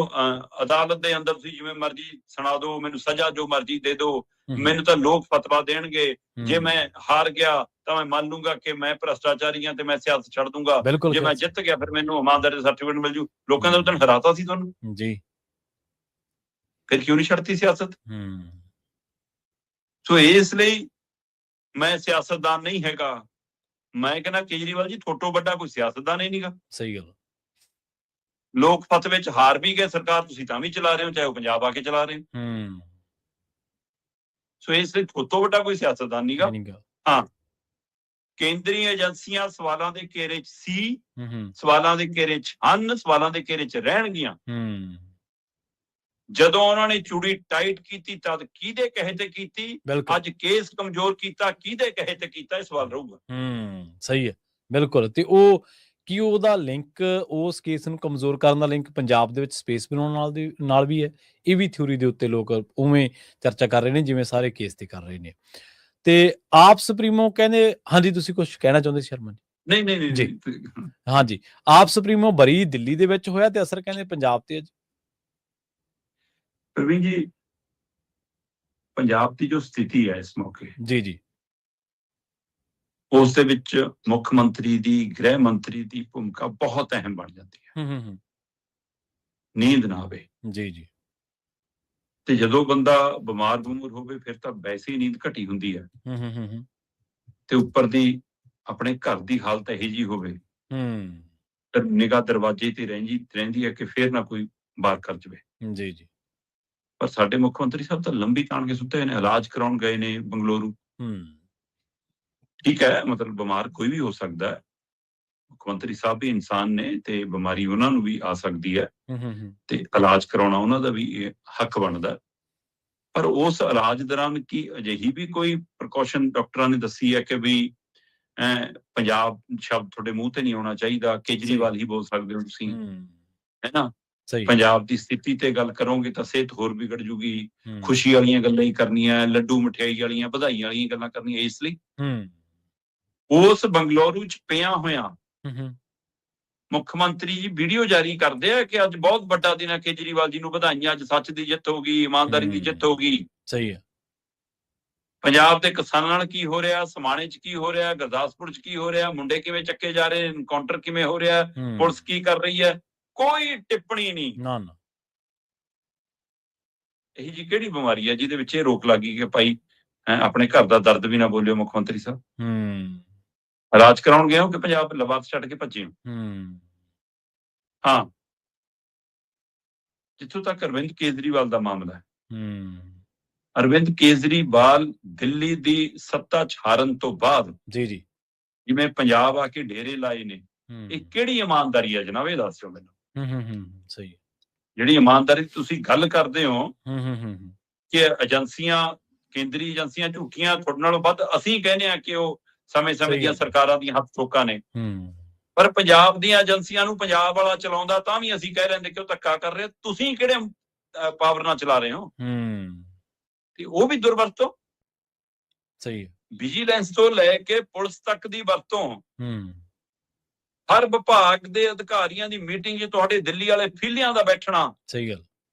S2: ਅਦਾਲਤ ਦੇ ਅੰਦਰ ਤੁਸੀਂ ਜਿਵੇਂ ਮਰਜ਼ੀ ਸੁਣਾ ਦਿਓ, ਮੈਨੂੰ ਸਜ਼ਾ ਜੋ ਮਰਜ਼ੀ ਦੇ ਦਿਓ, ਮੈਨੂੰ ਤਾਂ ਲੋਕ ਫਤਵਾ ਦੇਣਗੇ, ਜੇ ਮੈਂ ਹਾਰ ਗਿਆ ਤਾਂ ਮੈਂ ਮੰਨ ਲੂੰਗਾ ਕਿ ਮੈਂ ਭ੍ਰਸ਼ਟਾਚਾਰੀ ਹਾਂ ਤੇ ਮੈਂ ਸਿਆਸਤ ਛੱਡ ਦੂੰਗਾ, ਜੇ ਮੈਂ ਜਿੱਤ ਗਿਆ ਫਿਰ ਮੈਨੂੰ ਇਮਾਨਦਾਰੀ ਦਾ ਸਰਟੀਫਿਕੇਟ ਮਿਲ ਜੂ। ਲੋਕਾਂ ਨੇ ਉਸ ਦਿਨ ਹਰਾਤਾ ਸੀ ਤੁਹਾਨੂੰ
S1: ਜੀ,
S2: ਫਿਰ ਕਿਉਂ ਨਹੀਂ ਛੱਡਤੀ ਸਿਆਸਤ? ਸੋ ਇਸ ਲਈ ਮੈਂ ਸਿਆਸਤਦਾਨ ਨਹੀਂ ਹੈਗਾ। ਮੈਂ ਕਹਿੰਦਾ ਕੇਜਰੀਵਾਲ ਜੀ ਤੁਹਾਡੇ ਵੱਡਾ ਕੋਈ ਸਿਆਸਤਦਾਨ ਹੀ ਨਹੀਂਗਾ।
S1: ਸਹੀ ਗੱਲ।
S2: ਲੋਕ ਫਤਵੇ ਚ ਹਾਰ ਵੀ ਗਏ, ਸਰਕਾਰ ਤੁਸੀਂ ਤਾਂ ਵੀ ਚਲਾ ਰਹੇ ਹੋ, ਚਾਹੇ ਉਹ ਪੰਜਾਬ ਆ ਕੇ ਚਲਾ ਰਹੇ ਹੋ। ਸੋ ਇਸ ਲਈ ਤੁਹਾਡੇ ਵੱਡਾ ਕੋਈ ਸਿਆਸਤਦਾਨ ਨਹੀਂਗਾ। ਹਾਂ, ਕੇਂਦਰੀ ਏਜੰਸੀਆਂ ਸਵਾਲਾਂ ਦੇ ਘੇਰੇ ਚ ਸੀ, ਸਵਾਲਾਂ ਦੇ ਘੇਰੇ ਚ ਹਨ, ਸਵਾਲਾਂ ਦੇ ਘੇਰੇ ਚ ਰਹਿਣਗੀਆਂ। ਜਦੋਂ ਉਹਨਾਂ ਨੇ ਚੂੜੀ ਟਾਈਟ ਕੀਤੀ ਤਦ ਕਿਹਦੇ ਕਹੇ ਤੇ ਕੀਤੀ, ਅੱਜ ਕੇਸ ਕਮਜ਼ੋਰ ਕੀਤਾ ਕਿਹਦੇ ਕਹੇ ਤੇ ਕੀਤਾ, ਇਹ ਸਵਾਲ ਰਹੂਗਾ।
S1: ਸਹੀ ਹੈ, ਬਿਲਕੁਲ। ਤੇ ਉਹ ਕੀ ਉਹਦਾ ਲਿੰਕ, ਉਸ ਕੇਸ ਨੂੰ ਕਮਜ਼ੋਰ ਕਰਨ ਦਾ ਲਿੰਕ ਪੰਜਾਬ ਦੇ ਵਿੱਚ ਸਪੇਸ ਬਣਾਉਣ ਨਾਲ ਵੀ ਹੈ? ਇਹ ਵੀ ਥਿਊਰੀ ਦੇ ਉੱਤੇ ਲੋਕ ਉਵੇਂ ਚਰਚਾ ਕਰ ਰਹੇ ਨੇ ਜਿਵੇਂ ਸਾਰੇ ਕੇਸ ਤੇ ਕਰ ਰਹੇ ਨੇ। ਤੇ ਆਪ ਸੁਪਰੀਮੋ ਕਹਿੰਦੇ, ਹਾਂਜੀ ਤੁਸੀਂ ਕੁਝ ਕਹਿਣਾ ਚਾਹੁੰਦੇ ਸ਼ਰਮਾ ਜੀ?
S2: ਨਹੀਂ ਜੀ,
S1: ਹਾਂਜੀ, ਆਪ ਸੁਪਰੀਮੋ ਬਰੀ ਦਿੱਲੀ ਦੇ ਵਿੱਚ ਹੋਇਆ ਤੇ ਅਸਰ ਕਹਿੰਦੇ ਪੰਜਾਬ ਤੇ।
S2: ਪ੍ਰਵੀਨ ਜੀ, ਪੰਜਾਬ ਦੀ ਜੋ ਸਥਿਤੀ ਹੈ ਇਸ ਮੌਕੇ,
S1: ਜੀ,
S2: ਉਸ ਦੇ ਵਿੱਚ ਮੁੱਖ ਮੰਤਰੀ ਦੀ, ਗ੍ਰਹਿ ਮੰਤਰੀ ਦੀ ਭੂਮਿਕਾ ਬਹੁਤ ਅਹਿਮ ਬਣ ਜਾਂਦੀ ਹੈ। ਨੀਂਦ ਨਾ ਆਵੇ
S1: ਜੀ,
S2: ਤੇ ਜਦੋਂ ਬੰਦਾ ਬਿਮਾਰ ਹੋਵੇ ਫਿਰ ਤਾਂ ਵੈਸੇ ਹੀ ਨੀਂਦ ਘਟੀ ਹੁੰਦੀ ਹੈ, ਤੇ ਉੱਪਰ ਦੀ ਆਪਣੇ ਘਰ ਦੀ ਹਾਲਤ ਇਹੋ ਜਿਹੀ ਹੋਵੇ, ਨਿਗਾਹ ਦਰਵਾਜ਼ੇ ਤੇ ਰਹਿੰਦੀ ਹੈ ਕਿ ਫੇਰ ਨਾ ਕੋਈ ਵਾਰ ਕਰ ਜਾਵੇ।
S1: ਜੀ, ਜੀ।
S2: ਪਰ ਸਾਡੇ ਮੁੱਖ ਮੰਤਰੀ ਸਾਹਿਬ ਤਾਂ ਲੰਬੀ ਤਾਣ ਕੇ ਸੁੱਤੇ ਹੋਏ ਨੇ, ਇਲਾਜ ਕਰਾਉਣ ਗਏ ਨੇ ਬੰਗਲੁਰੂ। ਠੀਕ ਹੈ, ਮਤਲਬ ਬਿਮਾਰ ਕੋਈ ਵੀ ਹੋ ਸਕਦਾ ਹੈ। ਮੁੱਖ ਮੰਤਰੀ ਸਾਹਿਬ ਵੀ ਇਨਸਾਨ ਨੇ ਤੇ ਬਿਮਾਰੀ ਉਹਨਾਂ ਨੂੰ ਵੀ ਆ ਸਕਦੀ ਹੈ ਤੇ ਇਲਾਜ ਕਰਾਉਣਾ ਉਹਨਾਂ ਦਾ ਵੀ ਹੱਕ ਬਣਦਾ। ਪਰ ਉਸ ਇਲਾਜ ਦੌਰਾਨ ਕੀ ਅਜਿਹੀ ਵੀ ਕੋਈ ਪ੍ਰੀਕਾਸ਼ਨ ਡਾਕਟਰਾਂ ਨੇ ਦੱਸੀ ਹੈ ਕਿ ਵੀ ਪੰਜਾਬ ਸ਼ਬਦ ਤੁਹਾਡੇ ਮੂੰਹ ਤੇ ਨਹੀਂ ਆਉਣਾ ਚਾਹੀਦਾ, ਕੇਜਰੀਵਾਲ ਹੀ ਬੋਲ ਸਕਦੇ ਹੋ ਤੁਸੀਂ, ਹੈ ਨਾ? ਪੰਜਾਬ ਦੀ ਸਥਿਤੀ ਤੇ ਗੱਲ ਕਰੋਗੇ ਤਾਂ ਸਿਹਤ ਹੋਰ ਵਿਗੜ ਜੂਗੀ, ਖੁਸ਼ੀ ਵਾਲੀਆਂ ਗੱਲਾਂ ਹੀ ਕਰਨੀਆਂ, ਲੱਡੂ ਮਠਿਆਈ ਵਾਲੀਆਂ ਵਧਾਈ ਵਾਲੀਆਂ ਗੱਲਾਂ ਕਰਨੀਆਂ। ਇਸ ਲਈ ਉਸ ਬੰਗਲੌਰੂ ਚ ਪਿਆ ਹੋਇਆ ਮੁੱਖ ਮੰਤਰੀ ਜੀ ਵੀਡੀਓ ਜਾਰੀ ਕਰਦੇ ਆ ਕਿ ਅੱਜ ਬਹੁਤ ਵੱਡਾ ਦਿਨ ਹੈ, ਕੇਜਰੀਵਾਲ ਜੀ ਨੂੰ ਵਧਾਈਆਂ, ਅੱਜ ਸੱਚ ਦੀ ਜਿੱਤ ਹੋ ਗਈ, ਇਮਾਨਦਾਰੀ ਦੀ ਜਿੱਤ ਹੋ ਗਈ।
S1: ਸਹੀ ਹੈ।
S2: ਪੰਜਾਬ ਦੇ ਕਿਸਾਨਾਂ ਨਾਲ ਕੀ ਹੋ ਰਿਹਾ, ਸਮਾਣੇ ਚ ਕੀ ਹੋ ਰਿਹਾ, ਗੁਰਦਾਸਪੁਰ ਚ ਕੀ ਹੋ ਰਿਹਾ, ਮੁੰਡੇ ਕਿਵੇਂ ਚੱਕੇ ਜਾ ਰਹੇ, ਐਨਕਾਊਂਟਰ ਕਿਵੇਂ ਹੋ ਰਿਹਾ, ਪੁਲਿਸ ਕੀ ਕਰ ਰਹੀ ਹੈ, ਕੋਈ ਟਿੱਪਣੀ ਨਹੀਂ।
S1: ਨਾ ਨਾ,
S2: ਇਹੀ ਜੀ ਕਿਹੜੀ ਬਿਮਾਰੀ ਹੈ ਜਿਹਦੇ ਵਿੱਚ ਇਹ ਰੋਕ ਲੱਗੀ ਕਿ ਭਾਈ ਆਪਣੇ ਘਰ ਦਾ ਦਰਦ ਵੀ ਨਾ ਬੋਲਿਓ ਮੁੱਖ ਮੰਤਰੀ ਸਾਹਿਬ? ਇਲਾਜ ਕਰਾਉਣ ਗਏ ਹੋ ਕਿ ਪੰਜਾਬ ਲਬਾਸ ਛੱਡ ਕੇ ਭੱਜੇ ਹੋ? ਹਾਂ, ਜਿੱਥੋਂ ਤੱਕ ਅਰਵਿੰਦ ਕੇਜਰੀਵਾਲ ਦਾ ਮਾਮਲਾ ਹੈ, ਅਰਵਿੰਦ ਕੇਜਰੀਵਾਲ ਦਿੱਲੀ ਦੀ ਸੱਤਾ ਚ ਹਾਰਨ ਤੋਂ ਬਾਅਦ ਜਿਵੇਂ ਪੰਜਾਬ ਆ ਕੇ ਡੇਰੇ ਲਾਏ ਨੇ, ਇਹ ਕਿਹੜੀ ਇਮਾਨਦਾਰੀ ਹੈ ਜਨਾਬ? ਇਹ ਦੱਸਿਓ ਮੈਨੂੰ।
S1: ਸਹੀ।
S2: ਜਿਹੜੀ ਇਮਾਨਦਾਰੀ ਤੁਸੀਂ ਗੱਲ ਕਰਦੇ ਹੋ ਕਿ ਏਜੰਸੀਆਂ, ਕੇਂਦਰੀ ਏਜੰਸੀਆਂ ਝੂਠੀਆਂ, ਤੁਹਾਡੇ ਨਾਲੋਂ ਵੱਧ ਅਸੀਂ ਕਹਿੰਦੇ ਆ ਕਿ ਉਹ ਸਮੇਂ-ਸਮੇਂ ਦੀਆਂ ਸਰਕਾਰਾਂ ਦੀਆਂ ਹੱਥ ਠੋਕਾਂ ਨੇ। ਪਰ ਪੰਜਾਬ ਦੀਆਂ ਏਜੰਸੀਆਂ ਨੂੰ ਪੰਜਾਬ ਵਾਲਾ ਚਲਾਉਂਦਾ ਤਾਂ ਵੀ ਅਸੀਂ ਕਹਿ ਰਹੇ ਕਿ ਉਹ ਧੱਕਾ ਕਰ ਰਹੇ। ਤੁਸੀਂ ਕਿਹੜੇ ਪਾਵਰ ਨਾਲ ਚਲਾ ਰਹੇ ਹੋ? ਤੇ ਉਹ ਵੀ ਦੁਰਵਰਤੋਂ।
S1: ਸਹੀ ਹੈ।
S2: ਵਿਜੀਲੈਂਸ ਤੋਂ ਲੈ ਕੇ ਪੁਲਿਸ ਤੱਕ ਦੀ ਵਰਤੋਂ, ਹਰ ਵਿਭਾਗ ਦੇ ਅਧਿਕਾਰੀਆਂ ਦੀ ਮੀਟਿੰਗ 'ਚ ਤੁਹਾਡੇ ਦਿੱਲੀ ਵਾਲੇ ਫੀਲਿਆਂ ਦਾ ਬੈਠਣਾ।
S1: ਸਹੀ ਗੱਲ।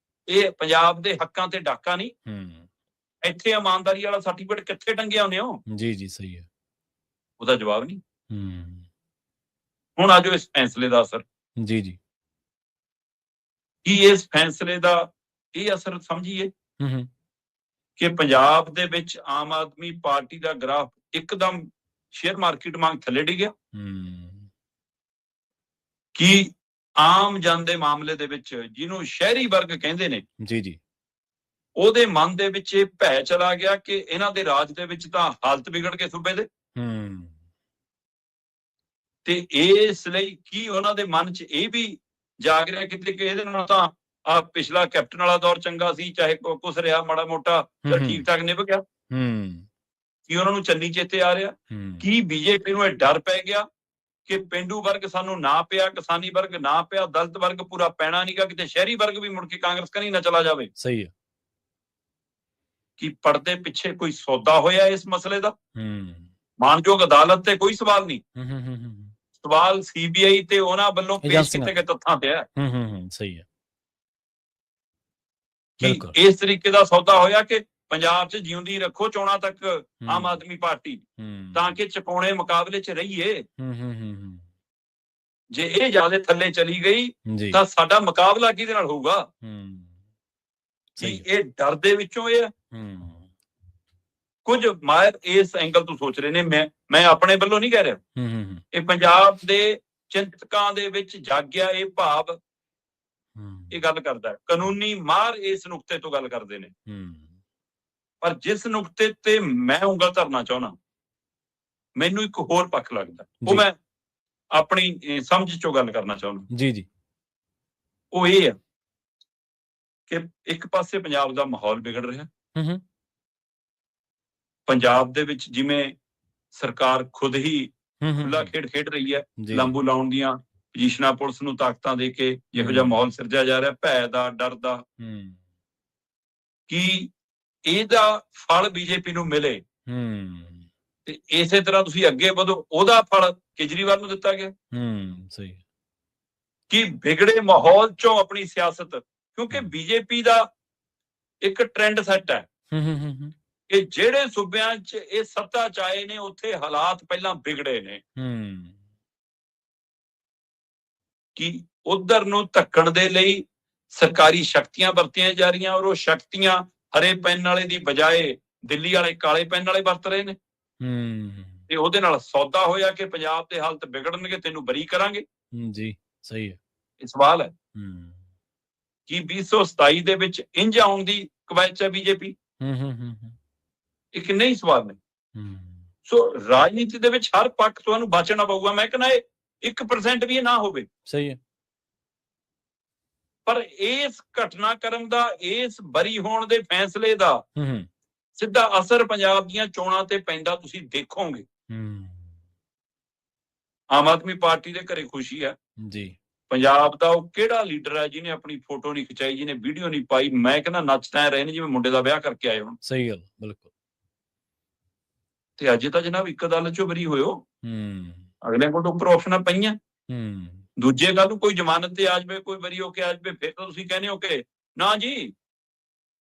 S2: ਇਹ ਪੰਜਾਬ ਦੇ ਹੱਕਾਂ ਤੇ ਡਾਕਾ ਨਹੀਂ। ਇੱਥੇ ਇਮਾਨਦਾਰੀ ਵਾਲਾ ਸਰਟੀਫਿਕੇਟ ਕਿੱਥੇ ਟੰਗੇ ਆਉਂਦੇ ਹੋ?
S1: ਜੀ ਸਹੀ ਹੈ।
S2: ਉਹਦਾ ਜਵਾਬ ਨਹੀਂ। ਹੁਣ ਆਜੋ ਇਸ ਫੈਸਲੇ ਦਾ ਅਸਰ।
S1: ਜੀ।
S2: ਕੀ ਇਸ ਫੈਸਲੇ ਦਾ ਇਹ ਅਸਰ ਸਮਝੀਏ ਕਿ ਪੰਜਾਬ ਦੇ ਵਿੱਚ ਆਮ ਆਦਮੀ ਪਾਰਟੀ ਦਾ ਗ੍ਰਾਫ ਇੱਕਦਮ ਸ਼ੇਅਰ ਮਾਰਕੀਟ ਵਾਂਗ ਥੱਲੇ ਡਿੱਗਿਆ? ਕੀ ਆਮ ਜਨ ਦੇ ਮਾਮਲੇ ਦੇ ਵਿੱਚ, ਜਿਹਨੂੰ ਸ਼ਹਿਰੀ ਵਰਗ ਕਹਿੰਦੇ ਨੇ,
S1: ਜੀ
S2: ਉਹਦੇ ਮਨ ਦੇ ਵਿੱਚ ਇਹ ਭੈ ਚਲਾ ਗਿਆ ਕਿ ਇਹਨਾਂ ਦੇ ਰਾਜ ਦੇ ਵਿੱਚ ਤਾਂ ਹਾਲਤ ਵਿਗੜ ਕੇ ਸੂਬੇ ਦੇ, ਤੇ ਇਸ ਲਈ ਕੀ ਉਹਨਾਂ ਦੇ ਮਨ 'ਚ ਇਹ ਵੀ ਜਾਗ ਰਿਹਾ ਕਿਤੇ ਕਿ ਇਹਦੇ ਨਾਲ ਤਾਂ ਆ ਪਿਛਲਾ ਕੈਪਟਨ ਵਾਲਾ ਦੌਰ ਚੰਗਾ ਸੀ, ਚਾਹੇ ਕੁਛ ਰਿਹਾ ਮਾੜਾ ਮੋਟਾ ਤਾਂ ਠੀਕ ਠਾਕ ਨਿਭ ਗਿਆ? ਕੀ ਉਹਨਾਂ ਨੂੰ ਚੰਨੀ ਚੇਤੇ ਆ ਰਿਹਾ? ਕੀ ਬੀਜੇਪੀ ਨੂੰ ਇਹ ਡਰ ਪੈ ਗਿਆ ਕਿ ਪੇਂਡੂ ਵਰਗ ਸਾਨੂੰ ਨਾ ਪਿਆ, ਕਿਸਾਨੀ ਵਰਗ ਨਾ ਪਿਆ, ਦਲਿਤ ਵਰਗ ਪੂਰਾ ਪੈਣਾ ਨਹੀਂਗਾ, ਕਿਤੇ ਸ਼ਹਿਰੀ ਵਰਗ ਵੀ ਮੁੜ ਕੇ ਕਾਂਗਰਸ ਕਨੀ ਨਾ ਚਲਾ ਜਾਵੇ?
S1: ਸਹੀ ਹੈ।
S2: ਕੀ ਪਰਦੇ ਪਿੱਛੇ ਕੋਈ ਸੌਦਾ ਹੋਇਆ ਇਸ ਮਸਲੇ ਦਾ? ਮਾਨਯੋਗ ਅਦਾਲਤ ਤੇ ਕੋਈ ਸਵਾਲ ਨਹੀਂ, ਸਵਾਲ ਸੀਬੀਆਈ ਤੇ ਉਹਨਾਂ ਵੱਲੋਂ ਪੇਸ਼ ਕੀਤੇ ਗਏ ਤੱਥਾਂ ਤੇ ਹੈ।
S1: ਸਹੀ ਹੈ।
S2: ਕਿ ਇਸ ਤਰੀਕੇ ਦਾ ਸੌਦਾ ਹੋਇਆ ਕਿ ਪੰਜਾਬ 'ਚ ਜਿਉਂਦੀ ਰੱਖੋ ਚੋਣਾਂ ਤੱਕ ਆਮ ਆਦਮੀ ਪਾਰਟੀ, ਤਾਂ ਕਿ ਚੁਕਾਉਣੇ ਮੁਕਾਬਲੇ 'ਚ ਰਹੀਏ। ਜੇ ਇਹ ਜ਼ਿਆਦਾ ਥੱਲੇ ਚਲੀ ਗਈ ਤਾਂ ਸਾਡਾ ਮੁਕਾਬਲਾ ਕਿਹਦੇ ਨਾਲ ਹੋਊਗਾ? ਕਿ ਇਹ ਡਰ ਦੇ ਵਿੱਚੋਂ ਇਹ ਕੁਝ ਮਾਹਿਰ ਇਸ ਐਂਗਲ ਤੋਂ ਸੋਚ ਰਹੇ ਨੇ। ਮੈਂ ਆਪਣੇ ਵੱਲੋਂ ਨਹੀਂ ਕਹਿ ਰਿਹਾ, ਇਹ ਪੰਜਾਬ ਦੇ ਚਿੰਤਕਾਂ ਦੇ ਵਿੱਚ ਜਾਗਿਆ ਇਹ ਭਾਵ ਇਹ ਗੱਲ ਕਰਦਾ ਹੈ। ਕਾਨੂੰਨੀ ਮਾਹਰ ਇਸ ਨੁਕਤੇ ਤੋਂ ਗੱਲ ਕਰਦੇ ਨੇ, ਪਰ ਜਿਸ ਨੁਕਤੇ ਤੇ ਮੈਂ ਉਂਗਲ ਧਰਨਾ ਚਾਹੁੰਦਾ, ਮੈਨੂੰ ਇੱਕ ਹੋਰ ਪੱਖ ਲੱਗਦਾ, ਉਹ ਮੈਂ ਆਪਣੀ ਸਮਝ ਚੋਂ ਗੱਲ ਕਰਨਾ ਚਾਹੁੰਦਾ।
S1: ਜੀ।
S2: ਉਹ ਇਹ ਹੈ ਕਿ ਇੱਕ ਪਾਸੇ ਪੰਜਾਬ ਦਾ ਮਾਹੌਲ ਵਿਗੜ ਰਿਹਾ, ਪੰਜਾਬ ਦੇ ਵਿੱਚ ਜਿਵੇਂ ਸਰਕਾਰ ਖੁਦ ਹੀ ਖੁੱਲਾ ਖੇਡ ਖੇਡ ਰਹੀ ਹੈ, ਲਾਂਬੂ ਲਾਉਣ ਦੀਆਂ ਪੋਜੀਸ਼ਨਾਂ ਪੁਲਿਸ ਨੂੰ ਤਾਕਤਾਂ ਦੇ ਕੇ ਜਿਹੋ ਜਿਹਾ ਮਾਹੌਲ ਸਿਰਜਿਆ ਜਾ ਰਿਹਾ, ਭੈ ਦਾ, ਡਰ ਦਾ, ਕੀ ਇਹਦਾ ਫਲ ਬੀਜੇਪੀ ਨੂੰ ਮਿਲੇ ਤੇ ਇਸੇ ਤਰ੍ਹਾਂ ਤੁਸੀਂ ਅੱਗੇ ਵਧੋ, ਉਹਦਾ ਫਲ ਕੇਜਰੀਵਾਲ ਨੂੰ ਦਿੱਤਾ ਗਿਆ?
S1: ਸਹੀ।
S2: ਕਿ ਵਿਗੜੇ ਮਾਹੌਲ ਚੋਂ ਆਪਣੀ ਸਿਆਸਤ, ਕਿਉਂਕਿ ਬੀਜੇਪੀ ਦਾ ਇੱਕ ਟ੍ਰੈਂਡ ਸੈੱਟ ਹੈ ਕਿ ਜਿਹੜੇ ਸੂਬਿਆਂ 'ਚ ਇਹ ਸੱਤਾ 'ਚ ਆਏ ਨੇ ਉੱਥੇ ਹਾਲਾਤ ਪਹਿਲਾਂ ਵਿਗੜੇ ਨੇ, ਕਿ ਉਧਰ ਨੂੰ ਧੱਕਣ ਦੇ ਲਈ ਸਰਕਾਰੀ ਸ਼ਕਤੀਆਂ ਵਰਤੀਆਂ ਜਾ ਰਹੀਆਂ, ਔਰ ਉਹ ਸ਼ਕਤੀਆਂ ਹਰੇ ਪੈਨ ਵਾਲੇ ਦੀ ਬਜਾਏ ਦਿੱਲੀ ਵਾਲੇ ਕਾਲੇ ਪੈਨ ਵਾਲੇ ਵਰਤ ਰਹੇ ਨੇ। ਤੇ ਉਹਦੇ ਨਾਲ ਸੌਦਾ ਹੋਇਆ ਕਿ ਪੰਜਾਬ ਦੇ ਹਾਲਤ ਵਿਗੜਨਗੇ, ਤੈਨੂੰ ਬਰੀ ਕਰਾਂਗੇ।
S1: ਜੀ ਸਹੀ ਹੈ।
S2: ਇਹ ਸਵਾਲ ਹੈ
S1: ਹੂੰ
S2: ਕਿ 2027 ਦੇ ਵਿੱਚ ਇੰਝ ਆਉਣ ਦੀ ਕਵਾਇਦ 'ਚ ਹੈ ਬੀਜੇਪੀ? ਇਹ ਕਿੰਨੇ ਹੀ ਸਵਾਲ ਨੇ। ਸੋ ਰਾਜਨੀਤੀ ਦੇ ਵਿੱਚ ਹਰ ਪੱਖ ਤੁਹਾਨੂੰ ਬਚਣਾ ਪਊਗਾ। ਮੈਂ ਕਹਿੰਦਾ ਇਹ 1% ਵੀ ਇਹ ਨਾ ਹੋਵੇ।
S1: ਸਹੀ ਹੈ।
S2: ਪਰ ਇਸ ਘਟਨਾਕ੍ਰਮ ਦਾ, ਇਸ ਬਰੀ ਹੋਣ ਦੇ ਫੈਸਲੇ ਦਾ ਸਿੱਧਾ ਅਸਰ ਪੰਜਾਬ ਦੀਆਂ ਚੋਣਾਂ ਤੇ ਪੈਂਦਾ ਤੁਸੀਂ ਦੇਖੋਗੇ। ਆਮ ਆਦਮੀ ਪਾਰਟੀ ਦੇ ਘਰੇ ਖੁਸ਼ੀ ਹੈ
S1: ਜੀ।
S2: ਪੰਜਾਬ ਦਾ ਉਹ ਕਿਹੜਾ ਲੀਡਰ ਹੈ ਜਿਹਨੇ ਆਪਣੀ ਫੋਟੋ ਨਹੀਂ ਖਿਚਾਈ, ਜਿਹਨੇ ਵੀਡੀਓ ਨਹੀਂ ਪਾਈ? ਮੈਂ ਕਹਿੰਦਾ ਨੱਚ ਤਾਂ ਰਹੇ ਨੇ ਜਿਵੇਂ ਮੁੰਡੇ ਦਾ ਵਿਆਹ ਕਰਕੇ ਆਏ ਹੋਣ।
S1: ਸਹੀ ਗੱਲ, ਬਿਲਕੁਲ।
S2: ਤੇ ਅਜੇ ਤਾਂ ਜਨਾਬ ਇੱਕ ਅਦਾਲਤ ਚੋਂ ਬਰੀ ਹੋਇਓ। ਅਗਲੇ ਕੋਲ ਉੱਪਰ ਆਪਸ਼ਨਾਂ ਪਈਆਂ। ਦੂਜੇ ਗੱਲ ਨੂੰ ਕੋਈ ਜ਼ਮਾਨਤ ਤੇ ਆ ਜਾਵੇ, ਕੋਈ ਬਰੀ ਹੋ ਕੇ ਆ ਜਾਵੇ, ਫਿਰ ਤਾਂ ਤੁਸੀਂ ਕਹਿੰਦੇ ਹੋ ਕਿ ਨਾ ਜੀ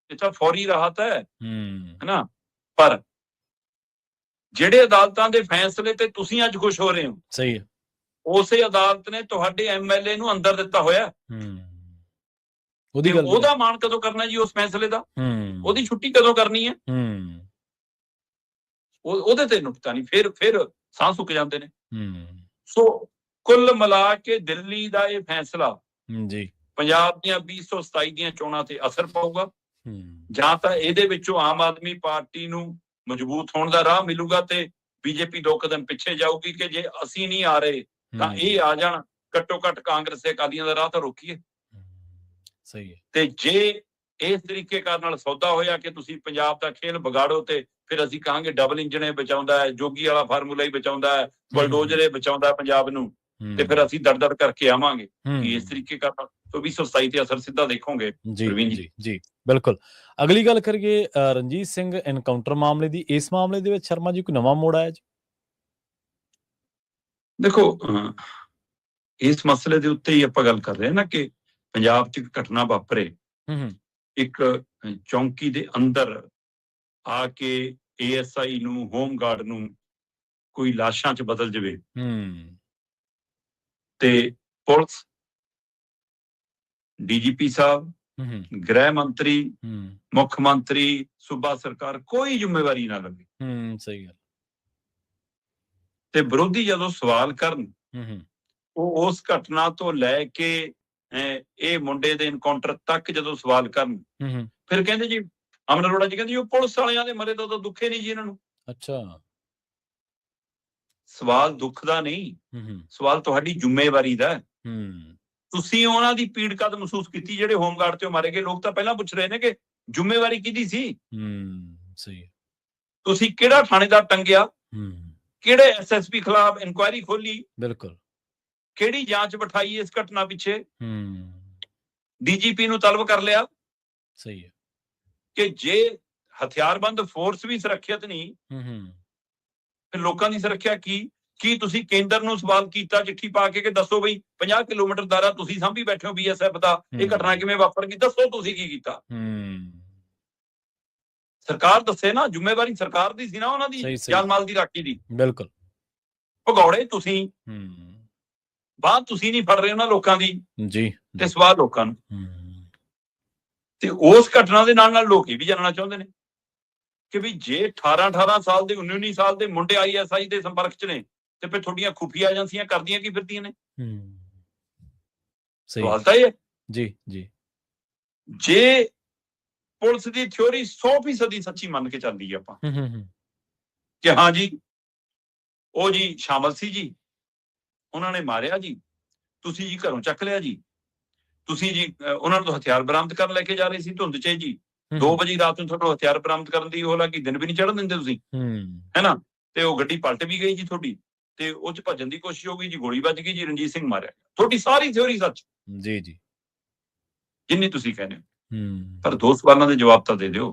S2: ਇਹ ਤਾਂ ਫੌਰੀ ਰਾਹਤ ਹੈ ਹੈਨਾ। ਪਰ ਜਿਹੜੇ ਅਦਾਲਤਾਂ ਦੇ ਫੈਸਲੇ ਤੇ ਤੁਸੀਂ ਅੱਜ ਖੁਸ਼ ਹੋ ਰਹੇ ਹੋ,
S1: ਸਹੀ ਹੈ,
S2: ਉਸੇ ਅਦਾਲਤ ਨੇ ਤੁਹਾਡੇ ਐਮਐਲਏ ਨੂੰ ਅੰਦਰ ਦਿੱਤਾ ਹੋਇਆ।
S1: ਉਹਦੀ ਗੱਲ
S2: ਉਹਦਾ ਮਾਣ ਕਦੋਂ ਕਰਨਾ ਜੀ ਉਸ ਫੈਸਲੇ ਦਾ? ਉਹਦੀ ਛੁੱਟੀ ਕਦੋਂ ਕਰਨੀ ਹੈ? ਉਹਦੇ ਤੇ ਨੁਕਤਾ ਨਹੀਂ, ਫਿਰ ਸਾਹ ਸੁੱਕ ਜਾਂਦੇ ਨੇ। ਸੋ ਕੁੱਲ ਮਿਲਾ ਕੇ ਦਿੱਲੀ ਦਾ ਇਹ ਫੈਸਲਾ
S1: ਜੀ
S2: ਪੰਜਾਬ ਦੀਆਂ 2027 ਦੀਆਂ ਚੋਣਾਂ ਤੇ ਅਸਰ ਪਾਊਗਾ। ਜਾਂ ਤਾਂ ਇਹਦੇ ਵਿੱਚੋਂ ਆਮ ਆਦਮੀ ਪਾਰਟੀ ਨੂੰ ਮਜ਼ਬੂਤ ਹੋਣ ਦਾ ਰਾਹ ਮਿਲੂਗਾ ਤੇ ਬੀਜੇਪੀ 2 ਕਦਮ ਪਿੱਛੇ ਜਾਊਗੀ ਕਿ ਜੇ ਅਸੀਂ ਨਹੀਂ ਆ ਰਹੇ ਤਾਂ ਇਹ ਆ ਜਾਣ, ਘੱਟੋ ਘੱਟ ਕਾਂਗਰਸ ਤੇ ਅਕਾਲੀਆਂ ਦਾ ਰਾਹ ਤਾਂ ਰੋਕੀਏ।
S1: ਸਹੀ ਹੈ।
S2: ਤੇ ਜੇ ਇਸ ਤਰੀਕੇ ਨਾਲ ਸੌਦਾ ਹੋਇਆ ਕਿ ਤੁਸੀਂ ਪੰਜਾਬ ਦਾ ਖੇਲ ਵਿਗਾੜੋ ਤੇ ਫਿਰ ਅਸੀਂ ਕਹਾਂਗੇ ਡਬਲ ਇੰਜਣ ਇਹ ਬਚਾਉਂਦਾ ਹੈ, ਜੋਗੀ ਵਾਲਾ ਫਾਰਮੂਲਾ ਹੀ ਬਚਾਉਂਦਾ ਹੈ, ਬਲਡੋਜ਼ਰ ਇਹ ਬਚਾਉਂਦਾ ਪੰਜਾਬ ਨੂੰ, ਤੇ ਫਿਰ ਅਸੀਂ ਦੜ ਕਰਕੇ ਆਵਾਂਗੇ। ਇਸ ਤਰੀਕੇ ਨਾਲ 2027 ਤੇ ਅਸਰ ਸਿੱਧਾ ਦੇਖੋਗੇ।
S1: ਜੀ ਬਿਲਕੁਲ। ਅਗਲੀ ਗੱਲ ਕਰੀਏ ਰਣਜੀਤ ਸਿੰਘ ਐਨਕਾਊਂਟਰ ਮਾਮਲੇ ਦੀ। ਇਸ ਮਾਮਲੇ ਦੇ ਵਿੱਚ ਸ਼ਰਮਾ ਜੀ ਕੋਈ ਨਵਾਂ ਮੋੜ ਆਇਆ ਜੀ?
S2: ਦੇਖੋ, ਇਸ ਮਸਲੇ ਦੇ ਉੱਤੇ ਹੀ ਆਪਾਂ ਗੱਲ ਕਰ ਰਹੇ ਹਾਂ ਨਾ ਕਿ ਪੰਜਾਬ 'ਚ ਇੱਕ ਘਟਨਾ ਵਾਪਰੇ, ਇੱਕ ਚੌਂਕੀ ਦੇ ਅੰਦਰ ਆ ਕੇ ASI ਨੂੰ, ਹੋਮਗਾਰਡ ਨੂੰ ਕੋਈ ਲਾਸ਼ਾਂ 'ਚ ਬਦਲ ਜਾਵੇ ਤੇ ਪੁਲਿਸ, DGP ਸਾਹਿਬ, ਗ੍ਰਹਿ ਮੰਤਰੀ, ਮੁੱਖ ਮੰਤਰੀ, ਸੂਬਾ ਸਰਕਾਰ ਕੋਈ ਜ਼ਿੰਮੇਵਾਰੀ ਨਾ ਲਵੇ।
S1: ਸਹੀ ਗੱਲ।
S2: ਤੇ ਵਿਰੋਧੀ ਜਦੋਂ ਸਵਾਲ ਕਰਨ, ਉਹ ਉਸ ਘਟਨਾ ਤੋਂ ਲੈ ਕੇ ਇਹ ਮੁੰਡੇ ਦੇ ਐਨਕਾਊਂਟਰ ਤੱਕ ਜਦੋਂ ਸਵਾਲ ਕਰਨ, ਫਿਰ ਕਹਿੰਦੇ ਜੀ ਅਮਨ ਅਰੋੜਾ ਜੀ ਕਹਿੰਦੇ ਉਹ ਪੁਲਿਸ ਵਾਲਿਆਂ ਦੇ ਮਰੇ ਤਾਂ ਦੁੱਖੇ ਨਹੀਂ ਜੀ ਇਹਨਾਂ ਨੂੰ।
S1: ਅੱਛਾ।
S2: ਸਵਾਲ ਦੁੱਖ ਦਾ ਨਹੀਂ, ਸਵਾਲ ਤੁਹਾਡੀ ਜ਼ਿੰਮੇਵਾਰੀ ਦਾ। ਤੁਸੀਂ ਉਹਨਾਂ ਦੀ ਪੀੜ ਕਦ ਮਹਿਸੂਸ ਕੀਤੀ ਜਿਹੜੇ ਹੋਮਗਾਰਡ ਤੇ ਮਾਰੇ ਗਏ? ਲੋਕ ਤਾਂ ਪਹਿਲਾਂ ਪੁੱਛ ਰਹੇ ਨੇ ਕਿ ਜ਼ਿੰਮੇਵਾਰੀ ਕਿਹਦੀ ਸੀ?
S1: ਸਹੀ। ਤੁਸੀਂ
S2: ਕਿਹੜਾ ਥਾਣੇਦਾਰ ਟੰਗਿਆ? ਕਿਹੜੇ SSP ਖਿਲਾਫ ਇਨਕੁਆਇਰੀ ਖੋਲੀ?
S1: ਬਿਲਕੁਲ।
S2: ਕਿਹੜੀ ਜਾਂਚ ਬਿਠਾਈ ਇਸ ਘਟਨਾ ਪਿੱਛੇ? DGP ਨੂੰ ਤਲਬ ਕਰ ਲਿਆ।
S1: ਸਹੀ ਹੈ। ਕਿ
S2: ਜੇ ਹਥਿਆਰਬੰਦ ਫੋਰਸ ਵੀ ਸੁਰੱਖਿਅਤ ਨਹੀਂ, ਫਿਰ ਲੋਕਾਂ ਦੀ ਸੁਰੱਖਿਆ ਕੀ ਤੁਸੀਂ ਕੇਂਦਰ ਨੂੰ ਸਵਾਲ ਕੀਤਾ ਚਿੱਠੀ ਪਾ ਕੇ ਕਿ ਦੱਸੋ ਬਈ 50 ਕਿਲੋਮੀਟਰ ਦਾਇਰਾ ਤੁਸੀਂ ਸਾਂਭੀ ਬੈਠੇ ਹੋ BSF ਦਾ, ਇਹ ਘਟਨਾ ਕਿਵੇਂ ਵਾਪਰ ਗਈ? ਦੱਸੋ ਤੁਸੀਂ ਕੀ ਕੀਤਾ? ਸਰਕਾਰ ਦੱਸੇ ਨਾ, ਜ਼ਿੰਮੇਵਾਰੀ ਸਰਕਾਰ ਦੀ ਸੀ ਨਾ, ਉਹਨਾਂ ਦੀ ਜਾਨ ਮਾਲ ਦੀ ਰਾਖੀ ਦੀ। ਬਿਲਕੁਲ। ਭਗੌੜੇ ਤੁਸੀਂ, ਬਾਤ ਤੁਸੀਂ ਨਹੀਂ ਫੜ ਰਹੇ ਉਹਨਾਂ ਲੋਕਾਂ ਦੀ ਜੀ, ਤੇ ਸਵਾਲ ਲੋਕਾਂ ਨੂੰ। ਤੇ ਉਸ ਘਟਨਾ ਦੇ ਨਾਲ ਲੋਕ ਇਹ ਵੀ ਜਾਣਨਾ ਚਾਹੁੰਦੇ ਨੇ ਕਿ ਵੀ ਜੇ 18 ਸਾਲ ਦੇ 19 ਸਾਲ ਦੇ ਮੁੰਡੇ ISI ਦੇ ਸੰਪਰਕ 'ਚ ਨੇ ਤੇ ਫਿਰ ਤੁਹਾਡੀਆਂ ਖੁਫੀਆ ਏਜੰਸੀਆਂ ਕਰਦੀਆਂ ਕੀ ਫਿਰਦੀਆਂ ਨੇ? ਸਵਾਲ ਤਾਂ ਇਹ ਹੈ। ਜੀ। ਜੇ ਪੁਲਿਸ ਦੀ ਥਿਉਰੀ 100% ਸੱਚੀ ਮੰਨ ਕੇ ਚੱਲਦੀ ਹੈ ਆਪਾਂ ਕਿ ਹਾਂ ਜੀ ਉਹ ਜੀ ਸ਼ਾਮਲ ਸੀ ਜੀ, ਉਹਨਾਂ ਨੇ ਮਾਰਿਆ ਜੀ, ਤੁਸੀਂ ਜੀ ਘਰੋਂ ਚੱਕ ਲਿਆ ਜੀ, ਤੁਸੀਂ ਜੀ ਉਹਨਾਂ ਨੂੰ ਹਥਿਆਰ ਬਰਾਮਦ ਕਰਨ ਲੈ ਕੇ ਜਾ ਰਹੇ ਸੀ ਧੁੰਦ 'ਚ ਜੀ, 2 ਵਜੇ ਰਾਤ ਨੂੰ ਤੁਹਾਨੂੰ ਹਥਿਆਰ ਬਰਾਮਦ ਕਰਨ ਦੀ ਉਹ ਲੱਗੀ, ਦਿਨ ਵੀ ਨਹੀਂ ਚੜ੍ਹਨ ਦਿੰਦੇ ਤੁਸੀਂ, ਹੈਨਾ? ਤੇ ਉਹ ਗੱਡੀ ਪਲਟ ਵੀ ਗਈ ਜੀ ਤੁਹਾਡੀ, ਤੇ ਉਹ 'ਚ ਭੱਜਣ ਦੀ ਕੋਸ਼ਿਸ਼ ਹੋ ਗਈ ਜੀ, ਗੋਲੀ ਵੱਜ ਗਈ ਜੀ, ਰਣਜੀਤ ਸਿੰਘ ਮਾਰਿਆ। ਤੁਹਾਡੀ ਸਾਰੀ ਥਿਉਰੀ ਸੱਚ ਜੀ ਜਿੰਨੀ ਤੁਸੀਂ ਕਹਿੰਦੇ ਹੋ। ਪਰ 2 ਸਵਾਲਾਂ ਦੇ ਜਵਾਬ ਤਾਂ ਦੇ ਦਿਓ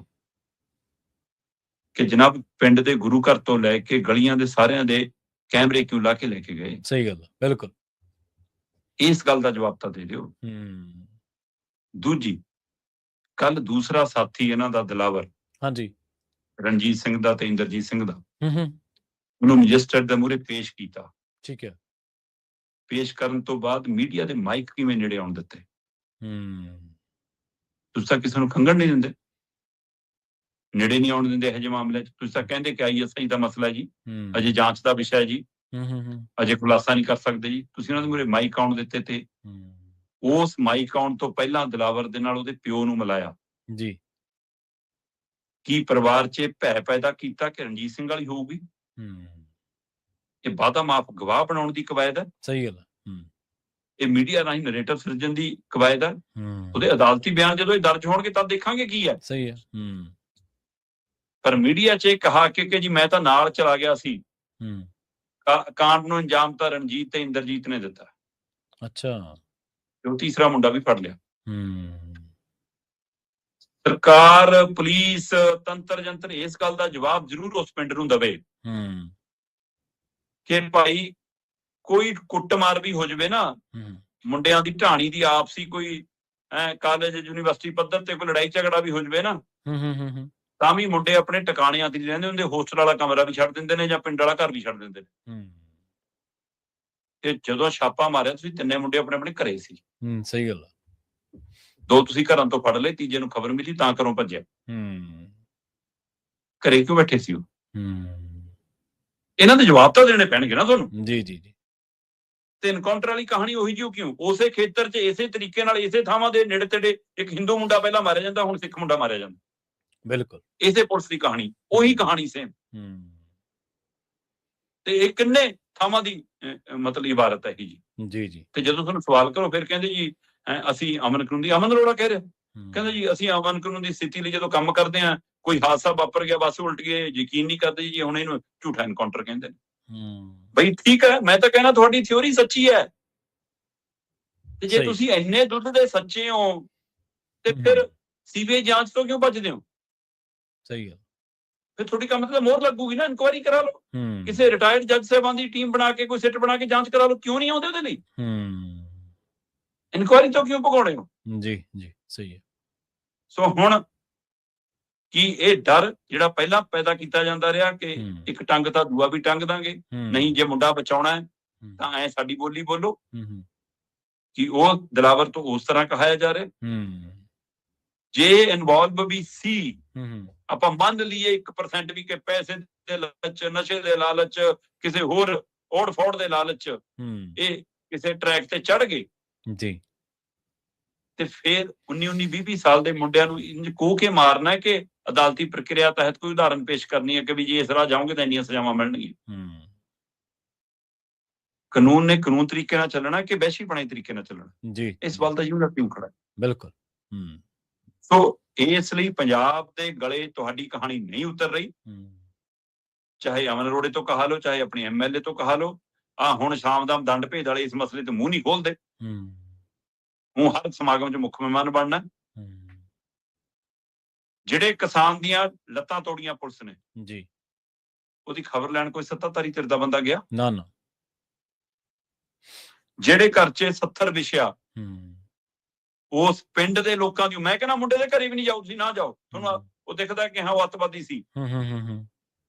S2: ਕਿ ਜਨਾਬ ਪਿੰਡ ਦੇ ਗੁਰੂ ਘਰ ਤੋਂ ਲੈ ਕੇ ਗਲੀਆਂ ਦੇ ਸਾਰਿਆਂ ਦੇ ਕੈਮਰੇ ਕਿਉਂ ਲਾ ਕੇ ਲੈ ਕੇ ਗਏ? ਸਹੀ ਗੱਲ, ਬਿਲਕੁਲ। ਇਸ ਗੱਲ ਦਾ ਜਵਾਬ ਤਾਂ ਦੇ ਦਿਓ। ਦੂਜੀ, ਕੱਲ ਦੂਸਰਾ ਸਾਥੀ ਇਹਨਾਂ ਦਾ ਦਿਲਾਵਰ, ਹਾਂਜੀ, ਰਣਜੀਤ ਸਿੰਘ ਦਾ ਤੇ ਇੰਦਰਜੀਤ ਸਿੰਘ ਦਾ, ਉਹਨੂੰ ਮੈਜਿਸਟਰੇਟ ਦੇ ਮੂਹਰੇ ਪੇਸ਼ ਕੀਤਾ। ਠੀਕ ਹੈ। ਪੇਸ਼ ਕਰਨ ਤੋਂ ਬਾਅਦ ਮੀਡੀਆ ਦੇ ਮਾਈਕ ਕਿਵੇਂ ਨੇੜੇ ਆਉਣ ਦਿੱਤੇ? ਤੁਸੀਂ ਤਾਂ ਕਿਸੇ ਨੂੰ ਖੰਗਣ ਨਹੀਂ ਦਿੰਦੇ, ਨੇੜੇ ਨਹੀਂ ਆਉਣ ਦਿੰਦੇ ਇਹੋ ਜਿਹੇ ਮਾਮਲੇ 'ਚ। ਤੁਸੀਂ ਤਾਂ ਕਹਿੰਦੇ ਕਿ ISI ਦਾ ਮਸਲਾ ਜੀ, ਅਜੇ ਜਾਂਚ ਦਾ ਵਿਸ਼ਾ ਹੈ ਜੀ, ਅਜੇ ਖੁਲਾਸਾ ਨਹੀਂ ਕਰ ਸਕਦੇ ਜੀ। ਤੁਸੀਂ ਉਹਨਾਂ ਦੇ ਮੂਹਰੇ ਮਾਈਕ ਆਉਣ ਦਿੱਤੇ ਤੇ ਉਸ ਮਾਈਕ ਆਉਣ ਤੋਂ ਪਹਿਲਾਂ ਦਿਲਾਵਰ ਦੇ ਨਾਲ ਉਹਦੇ ਪਿਓ ਨੂੰ ਮਿਲਾਇਆ
S1: ਜੀ।
S2: ਕੀ ਪਰਿਵਾਰ 'ਚ ਭੈ ਪੈਦਾ ਕੀਤਾ ਕਿ ਰਣਜੀਤ ਸਿੰਘ ਵਾਲੀ ਹੋਊਗੀ? ਇਹ ਵਾਅਦਾ ਮਾਫ ਗਵਾਹ ਬਣਾਉਣ ਦੀ ਕਵਾਇਦ ਹੈ।
S1: ਸਹੀ ਗੱਲ।
S2: ਇਹ ਮੀਡੀਆ ਰਾਹੀਂ ਨਰੇਟਿਵ ਸਿਰਜਣ ਦੀ ਕਵਾਇਦ ਹੈ। ਉਹਦੇ ਅਦਾਲਤੀ ਬਿਆਨ ਜਦੋਂ ਇਹ ਦਰਜ ਹੋਣਗੇ ਤਾਂ ਦੇਖਾਂਗੇ ਕੀ ਹੈ।
S1: ਸਹੀ ਹੈ।
S2: ਪਰ ਮੀਡੀਆ 'ਚ ਇਹ ਕਹਾ ਕਿ ਜੀ ਮੈਂ ਤਾਂ ਨਾਲ ਚਲਾ ਗਿਆ ਸੀ, ਕਾਂਡ ਨੂੰ ਅੰਜਾਮ ਤਾਂ ਰਣਜੀਤ ਤੇ ਇੰਦਰਜੀਤ ਨੇ ਦਿੱਤਾ।
S1: ਅੱਛਾ।
S2: ਤੇ ਉਹ ਤੀਸਰਾ ਮੁੰਡਾ ਵੀ ਫੜ ਲਿਆ। ਸਰਕਾਰ, ਪੁਲਿਸ, ਤੰਤਰ ਜੰਤਰ ਇਸ ਗੱਲ ਦਾ ਜਵਾਬ ਜ਼ਰੂਰ ਉਸ ਪਿੰਡ ਨੂੰ ਦਵੇ ਕਿ ਭਾਈ ਕੋਈ ਕੁੱਟਮਾਰ ਵੀ ਹੋ ਜਾਵੇ ਨਾ, ਮੁੰਡਿਆਂ ਦੀ ਢਾਣੀ ਦੀ ਆਪਸੀ ਕੋਈ ਕਾਲਜ ਯੂਨੀਵਰਸਿਟੀ ਪੱਧਰ ਤੇ ਕੋਈ ਲੜਾਈ ਝਗੜਾ ਵੀ ਹੋ ਜਾਵੇ ਨਾ, ਤਾਂ ਵੀ ਮੁੰਡੇ ਆਪਣੇ ਟਿਕਾਣਿਆਂ ਤੇ ਰਹਿੰਦੇ ਹੁੰਦੇ, ਹੋਸਟਲ ਵਾਲਾ ਕਮਰਾ ਵੀ ਛੱਡ ਦਿੰਦੇ ਨੇ ਜਾਂ ਪਿੰਡ ਵਾਲਾ ਘਰ ਵੀ ਛੱਡ ਦਿੰਦੇ ਨੇ। ਤੇ ਜਦੋਂ ਛਾਪਾ ਮਾਰਿਆ ਤੁਸੀਂ ਤਿੰਨੇ ਮੁੰਡੇ ਆਪਣੇ ਆਪਣੇ ਘਰੇ ਸੀ।
S1: ਸਹੀ ਗੱਲ।
S2: 2 ਤੁਸੀਂ ਘਰਾਂ ਤੋਂ ਫੜ ਲਏ, ਤੀਜੇ ਨੂੰ ਖਬਰ ਮਿਲੀ ਤਾਂ ਘਰੋਂ ਭੱਜਿਆ। ਘਰੇ ਕਿਉਂ ਬੈਠੇ ਸੀ ਉਹ? ਇਹਨਾਂ ਦੇ ਜਵਾਬ ਤਾਂ ਦੇਣੇ ਪੈਣਗੇ ਨਾ ਤੁਹਾਨੂੰ।
S1: ਜੀ ਜੀ ਜੀ।
S2: ਤੇ ਐਨਕਾਊਂਟਰ ਵਾਲੀ ਕਹਾਣੀ ਉਹੀ ਜਿਹੀ ਕਿਉਂ? ਉਸੇ ਖੇਤਰ 'ਚ ਇਸੇ ਤਰੀਕੇ ਨਾਲ ਇਸੇ ਥਾਵਾਂ ਦੇ ਨੇੜੇ ਤੇੜੇ ਇੱਕ ਹਿੰਦੂ ਮੁੰਡਾ ਪਹਿਲਾਂ ਮਾਰਿਆ ਜਾਂਦਾ, ਹੁਣ ਸਿੱਖ ਮੁੰਡਾ ਮਾਰਿਆ ਜਾਂਦਾ।
S1: ਬਿਲਕੁਲ
S2: ਇਸੇ ਪੁਲਿਸ ਦੀ ਕਹਾਣੀ, ਉਹੀ ਕਹਾਣੀ ਸੇਮ। ਤੇ ਇਹ ਕਿੰਨੇ ਥਾਵਾਂ ਦੀ ਮਤਲਬ ਇਬਾਰਤ ਹੈ ਜੀ।
S1: ਜੀ ਜੀ।
S2: ਤੇ ਜਦੋਂ ਤੁਹਾਨੂੰ ਸਵਾਲ ਕਰੋ ਫਿਰ ਕਹਿੰਦੇ ਜੀ ਅਸੀਂ ਅਮਨ ਕਾਨੂੰਨ ਦੀ, ਅਮਨ ਅਰੋੜਾ ਕਹਿ ਰਿਹਾ, ਕਹਿੰਦੇ ਜੀ ਅਸੀਂ ਅਮਨ ਕਾਨੂੰਨ ਦੀ ਸਥਿਤੀ ਲਈ ਜਦੋਂ ਕੰਮ ਕਰਦੇ ਹਾਂ, ਕੋਈ ਹਾਦਸਾ ਵਾਪਰ ਗਿਆ, ਬੱਸ ਉਲਟ ਗਈ, ਯਕੀਨ ਨਹੀਂ ਕਰਦੇ ਜੀ, ਹੁਣ ਇਹਨੂੰ ਝੂਠਾ ਐਨਕਾਊਂਟਰ ਕਹਿੰਦੇ ਨੇ। ਬਈ ਠੀਕ ਹੈ, ਮੈਂ ਤਾਂ ਕਹਿਣਾ ਤੁਹਾਡੀ ਥਿਉਰੀ ਸੱਚੀ ਹੈ, ਤੇ ਜੇ ਤੁਸੀਂ ਇੰਨੇ ਦੁੱਧ ਦੇ ਸੱਚੇ ਹੋ ਤੇ ਫਿਰ ਸੀਬੀਆਈ ਜਾਂਚ ਤੋਂ ਕਿਉਂ ਭੱਜਦੇ ਹੋ?
S1: ਸਹੀ ਹੈ।
S2: ਫਿਰ ਤੁਹਾਡੀ ਕੰਮ ਤੇ ਮੋਹਰ ਲੱਗੂਗੀ ਨਾ, ਇਨਕੁਆਇਰੀ ਕਰਾ ਲਓ, ਕਿਸੇ ਰਿਟਾਇਰਡ ਜੱਜ ਸਾਹਿਬਾਨ ਦੀ ਟੀਮ ਬਣਾ ਕੇ ਕੋਈ ਸਿੱਟ ਬਣਾ ਕੇ ਜਾਂਚ ਕਰਾ ਲਓ। ਕਿਉਂ ਨਹੀਂ ਆਉਂਦੇ ਉਹਦੇ ਲਈ? ਇਨਕੁਆਇਰੀ ਤੋਂ ਕਿਉਂ ਭਗਾਉਣੇ ਹੋ?
S1: ਜੀ ਜੀ। ਸਹੀ ਹੈ।
S2: ਸੋ ਹੁਣ ਕੀ ਇਹ ਡਰ ਜਿਹੜਾ ਪਹਿਲਾਂ ਪੈਦਾ ਕੀਤਾ ਜਾਂਦਾ ਰਿਹਾ ਕਿ ਇੱਕ ਟੰਗ ਤਾਂ ਦੂਆ ਵੀ ਟੰਗ ਦਾਂਗੇ, ਨਹੀਂ ਜੇ ਮੁੰਡਾ ਬਚਾਉਣਾ ਹੈ ਤਾਂ ਐ ਸਾਡੀ ਬੋਲੀ ਬੋਲੋ, ਕਿ ਉਹ ਦਿਲਾਵਰ ਤੋਂ ਉਸ ਤਰ੍ਹਾਂ ਕਹਾਇਆ ਜਾ ਰਿਹਾ? ਜੇ ਇਨਵੋਲਵ ਵੀ ਸੀ, ਆਪਾਂ ਮੰਨ ਲਈਏ 1% ਵੀ ਕਿ ਪੈਸੇ ਦੇ ਲਾਲਚ, ਨਸ਼ੇ ਦੇ ਲਾਲਚ, ਕਿਸੇ ਹੋਰ ਓੜ ਫੋੜ ਦੇ ਲਾਲਚ ਇਹ ਕਿਸੇ ਟਰੈਕ ਤੇ ਚੜ ਗਏ
S1: ਜੀ,
S2: ਤੇ ਫਿਰ 19 20 ਸਾਲ ਦੇ ਮੁੰਡਿਆਂ ਨੂੰ ਇੰਜ ਕੋਹ ਕੇ ਮਾਰਨਾ ਕਿ ਅਦਾਲਤੀ ਪ੍ਰਕਿਰਿਆ ਤਹਿਤ ਕੋਈ ਉਦਾਹਰਨ ਪੇਸ਼ ਕਰਨੀ ਹੈ ਕਿ ਵੀ ਜੇ ਇਸ ਰਾਹ ਜਾਓਗੇ ਤਾਂ ਇੰਨੀਆਂ ਸਜ਼ਾਵਾਂ ਮਿਲਣਗੀਆਂ। ਕਾਨੂੰਨ ਨੇ ਕਾਨੂੰਨ ਤਰੀਕੇ ਨਾਲ ਚੱਲਣਾ ਕਿ ਵਹਿਸ਼ੀਪਣੇ ਤਰੀਕੇ ਨਾਲ ਚੱਲਣਾ ਜੀ, ਇਸ ਵੱਲ ਦਾ ਯੂਨਿਟ ਕਿਉਂ ਖੜਾ? ਬਿਲਕੁਲ। ਸੋ ਇਸ ਲਈ ਪੰਜਾਬ ਦੇ ਗਲੇ ਤੁਹਾਡੀ ਕਹਾਣੀ ਨਹੀਂ ਉਤਰ ਰਹੀ, ਚਾਹੇ ਅਮਨ ਅਰੋੜੇ ਤੋਂ ਕਹਾ ਲਓ, ਚਾਹੇ ਆਪਣੀ MLA ਤੋਂ ਕਹਾ ਲਓ। ਹੁਣ ਸ਼ਾਮ ਦਾ ਦੰਡ ਭੇਦ ਵਾਲੇ ਇਸ ਮਸਲੇ ਤੇ ਮੂੰਹ ਨਹੀਂ ਖੋਲਦੇ। ਉਹ ਹਰ ਸਮਾਗਮ 'ਚ ਮੁੱਖ ਮਹਿਮਾਨ ਬਣਨਾ। ਜਿਹੜੇ ਕਿਸਾਨ ਦੀਆਂ ਲੱਤਾਂ ਤੋੜੀਆਂ ਪੁਲਿਸ ਨੇ ਜੀ, ਉਹਦੀ ਖਬਰ ਲੈਣ ਕੋਈ ਸੱਤਾਧਾਰੀ ਧਿਰ ਦਾ ਬੰਦਾ ਗਿਆ? ਨਾ ਨਾ। ਜਿਹੜੇ ਘਰ 'ਚ 70 ਵਿਛਿਆ, ਉਸ ਪਿੰਡ ਦੇ ਲੋਕਾਂ ਦੀ, ਮੈਂ ਕਹਿੰਦਾ ਮੁੰਡੇ ਦੇ ਘਰੇ ਵੀ ਨਹੀਂ ਜਾਓ, ਤੁਸੀਂ ਨਾ ਜਾਓ, ਤੁਹਾਨੂੰ ਉਹ ਦਿਖਦਾ ਕਿ ਹਾਂ ਉਹ ਅੱਤਵਾਦੀ ਸੀ।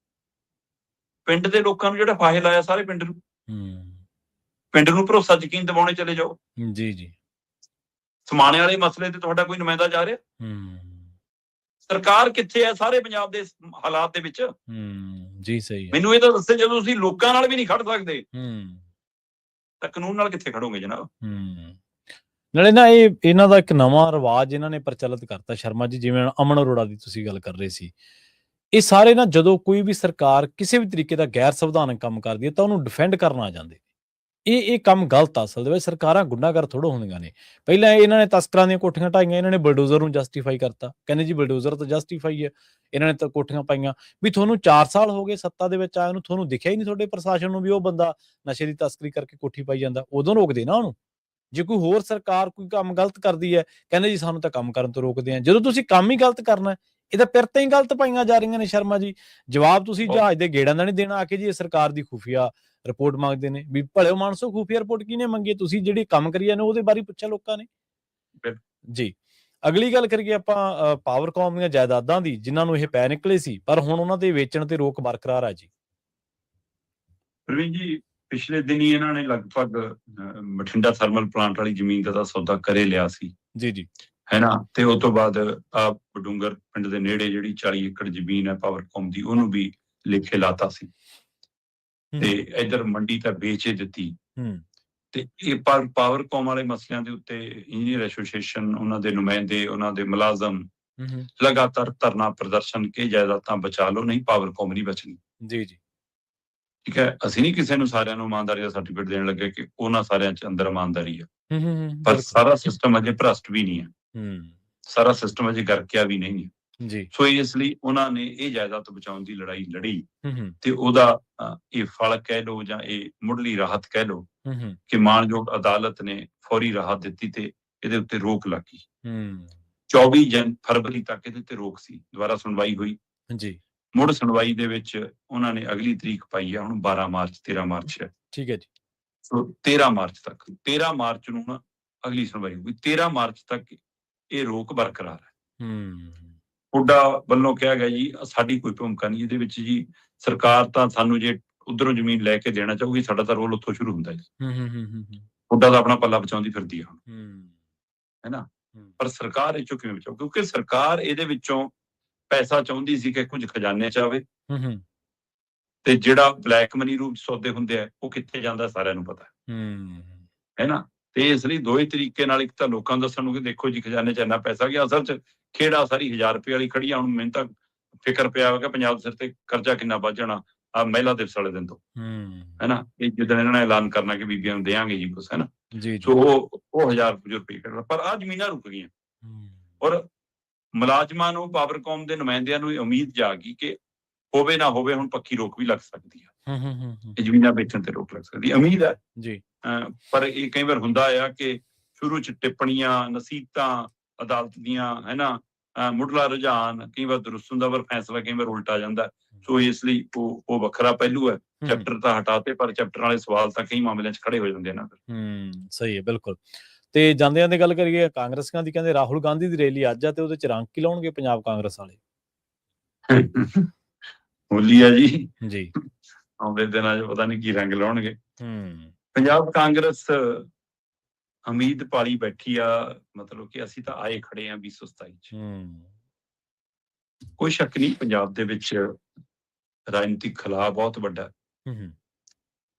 S2: ਪਿੰਡ ਦੇ ਲੋਕਾਂ ਨੂੰ ਜਿਹੜਾ ਫਾਹੇ ਲਾਇਆ ਸਾਰੇ ਪਿੰਡ ਨੂੰ ਭਰੋਸਾ ਯਕੀਨ ਦਿਵਾਉਣੇ ਚਲੇ ਜਾਓ ਜੀ ਜੀ। ਸਮਾਣੇ ਵਾਲੇ ਮਸਲੇ ਤੇ ਤੁਹਾਡਾ ਕੋਈ ਨੁਮਾਇੰਦਾ ਜਾ ਰਿਹਾ? ਸਰਕਾਰ ਕਿੱਥੇ ਹੈ ਸਾਰੇ ਪੰਜਾਬ ਦੇ ਹਾਲਾਤ ਦੇ ਵਿੱਚ? ਜੀ ਸਹੀ ਹੈ। ਮੈਨੂੰ ਇਹ ਤਾਂ ਦੱਸੇ, ਜਦੋਂ ਤੁਸੀਂ ਲੋਕਾਂ ਨਾਲ ਵੀ ਨਹੀਂ ਖੜ ਸਕਦੇ ਤਾਂ ਕਾਨੂੰਨ ਨਾਲ ਕਿੱਥੇ ਖੜੋਗੇ ਜਨਾਬ?
S1: ਨਾਲੇ ਨਾ ਇਹਨਾਂ ਦਾ ਇੱਕ ਨਵਾਂ ਰਿਵਾਜ ਇਹਨਾਂ ਨੇ ਪ੍ਰਚਲਿਤ ਕਰਤਾ ਸ਼ਰਮਾ ਜੀ, ਜਿਵੇਂ ਅਮਨ ਅਰੋੜਾ ਦੀ ਤੁਸੀਂ ਗੱਲ ਕਰ ਰਹੇ ਸੀ। ਇਹ ਸਾਰੇ ਨਾ ਜਦੋਂ ਕੋਈ ਵੀ ਸਰਕਾਰ ਕਿਸੇ ਵੀ ਤਰੀਕੇ ਦਾ ਗੈਰ ਸੰਵਿਧਾਨਕ ਕੰਮ ਕਰਦੀ ਹੈ ਤਾਂ ਉਹਨੂੰ ਡਿਫੈਂਡ ਕਰਨ ਆ ਜਾਂਦੇ। ਇਹ ਕੰਮ ਗਲਤ ਆ। ਅਸਲ ਦੇ ਵਿੱਚ ਸਰਕਾਰਾਂ ਗੁੰਡਾਗਰ ਥੋੜ੍ਹਾ ਹੁੰਦੀਆਂ ਨੇ। ਪਹਿਲਾਂ ਇਹਨਾਂ ਨੇ ਤਸਕਰਾਂ ਦੀਆਂ ਕੋਠੀਆਂ ਢਾਈਆਂ, ਇਹਨਾਂ ਨੇ ਬਲਡੋਜ਼ਰ ਨੂੰ ਜਸਟੀਫਾਈ ਕਰਤਾ, ਕਹਿੰਦੇ ਜੀ ਬਲਡੋਜ਼ਰ ਤਾਂ ਜਸਟੀਫਾਈ ਹੈ, ਇਹਨਾਂ ਨੇ ਤਾਂ ਕੋਠੀਆਂ ਪਾਈਆਂ। ਵੀ ਤੁਹਾਨੂੰ 4 ਸਾਲ ਹੋ ਗਏ ਸੱਤਾ ਦੇ ਵਿੱਚ ਆਇਆ ਨੂੰ, ਤੁਹਾਨੂੰ ਦਿਖਿਆ ਹੀ ਨਹੀਂ ਤੁਹਾਡੇ ਪ੍ਰਸ਼ਾਸਨ ਨੂੰ ਵੀ ਉਹ ਬੰਦਾ ਨਸ਼ੇ ਦੀ ਤਸਕਰੀ ਕਰਕੇ ਕੋਠੀ ਪਾਈ ਜਾਂਦਾ? ਉਦੋਂ ਰੋਕਦੇ ਨਾ ਉਹਨੂੰ। ਜੇ ਕੋਈ ਹੋਰ ਸਰਕਾਰ ਕੋਈ ਕੰਮ ਗਲਤ ਕਰਦੀ ਹੈ, ਕਹਿੰਦੇ ਜੀ ਸਾਨੂੰ ਤਾਂ ਕੰਮ ਕਰਨ ਤੋਂ ਰੋਕਦੇ ਆ। ਜਦੋਂ ਤੁਸੀਂ ਕੰਮ ਹੀ ਗਲਤ ਕਰਨਾ, ਇਹ ਤਾਂ ਪਿਰਤਾਂ ਹੀ ਗਲਤ ਪਾਈਆਂ ਜਾ ਰਹੀਆਂ ਨੇ ਸ਼ਰਮਾ ਜੀ। ਜਵਾਬ ਤੁਸੀਂ ਜਹਾਜ਼ ਦੇ ਗੇੜਾਂ ਦਾ ਨਹੀਂ ਦੇਣਾ ਆ ਕੇ ਜੀ ਇਹ ਸਰਕਾਰ ਦੀ ਖੁਫੀਆ ਰਿਪੋਰਟ ਮੰਗਦੇ ਨੇ। ਵੀ ਭਲਿਓ ਮਾਨਸੋ, ਖੁਫੀਆ ਰਿਪੋਰਟ ਕਿਹਨੇ ਮੰਗੀ? ਤੁਸੀਂ ਜਿਹੜੀ ਕੰਮ ਕਰੀ ਜਾਂਦੇ ਉਹਦੇ ਬਾਰੇ ਪੁੱਛਿਆ ਲੋਕਾਂ ਨੇ ਜੀ। ਅਗਲੀ ਗੱਲ ਕਰੀਏ ਆਪਾਂ ਪਾਵਰਕਾਮ ਦੀਆਂ ਜਾਇਦਾਦਾਂ ਦੀ, ਜਿਨ੍ਹਾਂ ਨੂੰ ਇਹ ਪੈ ਨਿਕਲੇ ਸੀ, ਪਰ ਹੁਣ ਉਹਨਾਂ ਦੇ ਵੇਚਣ ਤੇ ਰੋਕ ਬਰਕਰਾਰ ਆ ਜੀ।
S2: ਪ੍ਰਵੀਨ ਜੀ, ਪਿਛਲੇ ਦਿਨੀ ਇਹਨਾਂ ਨੇ ਲਗਭਗ ਬਠਿੰਡਾ ਥਰਮਲ ਪਲਾਂਟ ਵਾਲੀ ਜ਼ਮੀਨ ਦਾ ਤਾਂ ਸੌਦਾ ਕਰੇ ਲਿਆ ਸੀ ਜੀ ਜੀ, ਹੈ ਨਾ। ਤੇ ਉਸ ਤੋਂ ਬਾਅਦ ਬਡੂੰਗਰ ਪਿੰਡ ਦੇ ਨੇੜੇ ਜਿਹੜੀ 40 ਏਕੜ ਜ਼ਮੀਨ ਹੈ ਪਾਵਰਕਾਮ ਦੀ, ਉਹਨੂੰ ਵੀ ਲਿਖੇ ਲਾਤਾ ਸੀ। ਤੇ ਇਧਰ ਮੰਡੀ ਤਾਂ ਵੇਚ ਦਿੱਤੀ ਤੇ ਇਹ ਪਾਵਰਕੌਮ ਵਾਲੇ ਮਸਲਿਆਂ ਦੇ ਉੱਤੇ ਇੰਜੀਨੀਅਰ ਐਸੋਸੀਏਸ਼ਨ, ਉਹਨਾਂ ਦੇ ਨੁਮਾਇੰਦੇ, ਉਹਨਾਂ ਦੇ ਮੁਲਾਜ਼ਮ ਲਗਾਤਾਰ ਧਰਨਾ ਪ੍ਰਦਰਸ਼ਨ ਕੇ ਜਾਇਦਾਦਾਂ ਬਚਾ ਲਓ, ਨਹੀਂ ਪਾਵਰਕੌਮ ਨਹੀਂ ਬਚਣੀ।
S1: ਜੀ ਜੀ
S2: ਠੀਕ ਹੈ, ਅਸੀਂ ਨਹੀਂ ਕਿਸੇ ਨੂੰ ਸਾਰਿਆਂ ਨੂੰ ਇਮਾਨਦਾਰੀ ਦਾ ਸਰਟੀਫਿਕੇਟ ਦੇਣ ਲੱਗੇ ਕਿ ਉਹਨਾਂ ਸਾਰਿਆਂ ਚ ਅੰਦਰ ਇਮਾਨਦਾਰੀ ਆ, ਪਰ ਸਾਰਾ ਸਿਸਟਮ ਅਜੇ ਭ੍ਰਸ਼ਟ ਵੀ ਨਹੀਂ ਹੈ, ਸਾਰਾ ਸਿਸਟਮ ਅਜੇ ਗਰਕਿਆ ਵੀ ਨਹੀਂ ਹੈ
S1: ਜੀ।
S2: ਸੋ ਇਸ ਲਈ ਉਹਨਾਂ ਨੇ ਇਹ ਜਾਇਦਾਦ ਬਚਾਉਣ ਦੀ ਲੜਾਈ ਲੜੀ ਤੇ ਉਹਦਾ ਇਹ ਫਲ ਕਹਿ ਲਓ ਜਾਂ ਇਹ ਮੁੱਢਲੀ ਰਾਹਤ ਕਹਿ ਲਓ ਕਿ ਮਾਣਯੋਗ ਅਦਾਲਤ ਨੇ ਫੌਰੀ ਰਾਹਤ ਦਿੱਤੀ ਤੇ ਇਹਦੇ ਉੱਤੇ ਰੋਕ ਲੱਗ ਗਈ। 24 ਫਰਵਰੀ ਤੱਕ ਇਹਦੇ ਤੇ ਰੋਕ ਸੀ, ਦੁਬਾਰਾ ਸੁਣਵਾਈ ਹੋਈ
S1: ਜੀ।
S2: ਮੁੜ ਸੁਣਵਾਈ ਦੇ ਵਿੱਚ ਉਹਨਾਂ ਨੇ ਅਗਲੀ ਤਰੀਕ ਪਾਈ ਆ ਹੁਣ 12 ਮਾਰਚ 13 ਮਾਰਚ ਹੈ।
S1: ਠੀਕ ਹੈ ਜੀ।
S2: ਸੋ 13 ਮਾਰਚ ਤੱਕ, 13 ਮਾਰਚ ਨੂੰ ਨਾ ਅਗਲੀ ਸੁਣਵਾਈ ਹੋਈ। 13 ਮਾਰਚ ਤੱਕ ਇਹ ਰੋਕ ਬਰਕਰਾਰ ਹੈ। ਹੁੱਡਾ ਵੱਲੋਂ ਕਿਹਾ ਗਿਆ ਜੀ ਸਾਡੀ ਕੋਈ ਭੂਮਿਕਾ ਨਹੀਂ ਇਹਦੇ ਵਿੱਚ ਜੀ, ਸਰਕਾਰ ਤਾਂ ਸਾਨੂੰ ਜੇ ਉਧਰੋਂ ਜ਼ਮੀਨ ਲੈ ਕੇ ਦੇਣਾ ਚਾਹੂਗੀ, ਸਾਡਾ ਤਾਂ ਰੋਲ ਉੱਥੋਂ ਸ਼ੁਰੂ ਹੁੰਦਾ ਜੀ। ਹੁੱਡਾ ਤਾਂ ਆਪਣਾ ਪੱਲਾ ਬਚਾਉਂਦੀ ਫਿਰਦੀ ਆ ਹੁਣ, ਹੈ ਨਾ, ਪਰ ਸਰਕਾਰ ਇਹ ਚੋਂ ਕਿਵੇਂ ਬਚਾਊ? ਕਿਉਂਕਿ ਸਰਕਾਰ ਇਹਦੇ ਵਿੱਚੋਂ ਪੈਸਾ ਚਾਹੁੰਦੀ ਸੀ ਕਿ ਕੁਝ ਖਜ਼ਾਨੇ ਚ ਆਵੇ ਤੇ ਜਿਹੜਾ ਬਲੈਕ ਮਨੀ ਰੂਪ ਸੌਦੇ ਹੁੰਦੇ ਆ ਉਹ ਕਿੱਥੇ ਜਾਂਦਾ ਸਾਰਿਆਂ ਨੂੰ ਪਤਾ ਹੈ ਨਾ। ਤੇ ਇਸ ਲਈ ਦੋਏ ਤਰੀਕੇ ਨਾਲ, ਇੱਕ ਤਾਂ ਲੋਕਾਂ ਨੂੰ ਦੱਸਣ ਨੂੰ ਕਿ ਦੇਖੋ ਜੀ ਖਜ਼ਾਨੇ ਚ ਇੰਨਾ ਪੈਸਾ ਗਿਆ, ਅਸਲ ਚ ਖੇੜਾ ਸਾਰੀ 1000 ਰੁਪਏ ਵਾਲੀ ਖੜੀ ਆ। ਹੁਣ ਮੈਨੂੰ ਤਾਂ ਫਿਕਰ ਪਿਆ ਹੋਗਾ ਪੰਜਾਬ ਸਿਰ ਤੇ ਕਰਜ਼ਾ ਕਿੰਨਾ ਵੱਧ ਜਾਣਾ ਆ ਮਹਿਲਾ ਦਿਵਸ ਵਾਲੇ ਦਿਨ ਤੋਂ, ਹੈ ਨਾ, ਇਹ ਜਿੱਦਣ ਇਹਨਾਂ ਨੇ ਐਲਾਨ ਕਰਨਾ ਕਿ ਬੀਬੀਆਂ ਨੂੰ ਦੇਾਂਗੇ ਜੀ ਕੁਛ, ਹੈ ਨਾ, ਸੋ ਉਹ 1000 ਰੁਪਏ ਕਰਨਾ। ਪਰ ਆ ਜ਼ਮੀਨਾਂ ਰੁਕ ਗਈਆਂ ਔਰ ਮੁਲਾਜ਼ਮਾਂ ਨੂੰ, ਪਾਵਰਕੌਮ ਦੇ ਨੁਮਾਇੰਦਿਆਂ ਨੂੰ ਉਮੀਦ ਜਾਗੀ ਕਿ ਹੋਵੇ ਨਾ ਹੋਵੇ ਹੁਣ ਪੱਕੀ ਰੋਕ ਵੀ ਲੱਗ ਸਕਦੀ ਹੈ, ਇਹ ਜ਼ਮੀਨਾਂ ਵੇਚਣ ਤੇ ਰੋਕ ਲੱਗ ਸਕਦੀ ਹੈ, ਉਮੀਦ ਹੈ ਜੀ। ਪਰ ਇਹ ਕਈ ਵਾਰ ਹੁੰਦਾ ਆ ਕਿ ਸ਼ੁਰੂ ਚ ਟਿੱਪਣੀਆਂ, ਨਸੀਹਤਾਂ ਅਦਾਲਤ ਦੀਆਂ, ਹੈ ਨਾ, ਮੁੱਢਲਾ ਰੁਝਾਨ ਕਈ ਵਾਰ ਦਰੁਸਤ ਹੁੰਦਾ, ਪਰ ਫੈਸਲਾ ਕਈ ਵਾਰ ਉਲਟਾ ਜਾਂਦਾ। ਸੋ ਇਸ ਲਈ ਉਹ ਵੱਖਰਾ ਪਹਿਲੂ ਹੈ। ਚੈਪਟਰ ਤਾਂ ਹਟਾਤੇ, ਪਰ ਚੈਪਟਰ ਵਾਲੇ ਸਵਾਲ ਤਾਂ ਕਈ ਮਾਮਲਿਆਂ ਚ ਖੜੇ ਹੋ ਜਾਂਦੇ ਨੇ।
S1: ਸਹੀ ਹੈ, ਬਿਲਕੁਲ। ਤੇ ਜਾਂਦਿਆਂ ਦੀ ਗੱਲ ਕਰੀਏ ਕਾਂਗਰਸੀਆਂ ਦੀ, ਕਹਿੰਦੇ ਰਾਹੁਲ ਗਾਂਧੀ ਦੀ ਰੈਲੀ ਅੱਜ ਆ ਤੇ ਉਹਦੇ ਚ ਰੰਗ ਕੀ ਲਾਉਣਗੇ ਪੰਜਾਬ ਕਾਂਗਰਸ ਵਾਲੇ?
S2: ਹੋਲੀ ਆ ਜੀ
S1: ਜੀ,
S2: ਆਉਂਦੇ ਦਿਨਾਂ ਚ ਪਤਾ ਨਹੀਂ ਕੀ ਰੰਗ ਲਾਉਣਗੇ। ਪੰਜਾਬ ਕਾਂਗਰਸ ਉਮੀਦ ਪਾਲੀ ਬੈਠੀ ਆ, ਮਤਲਬ ਕਿ ਅਸੀਂ ਤਾਂ ਆਏ ਖੜੇ ਆ 2027 ਚ। ਕੋਈ ਸ਼ੱਕ ਨਹੀਂ ਪੰਜਾਬ ਦੇ ਵਿੱਚ ਰਾਜਨੀਤਿਕ ਖਲਾਅ ਬਹੁਤ ਵੱਡਾ,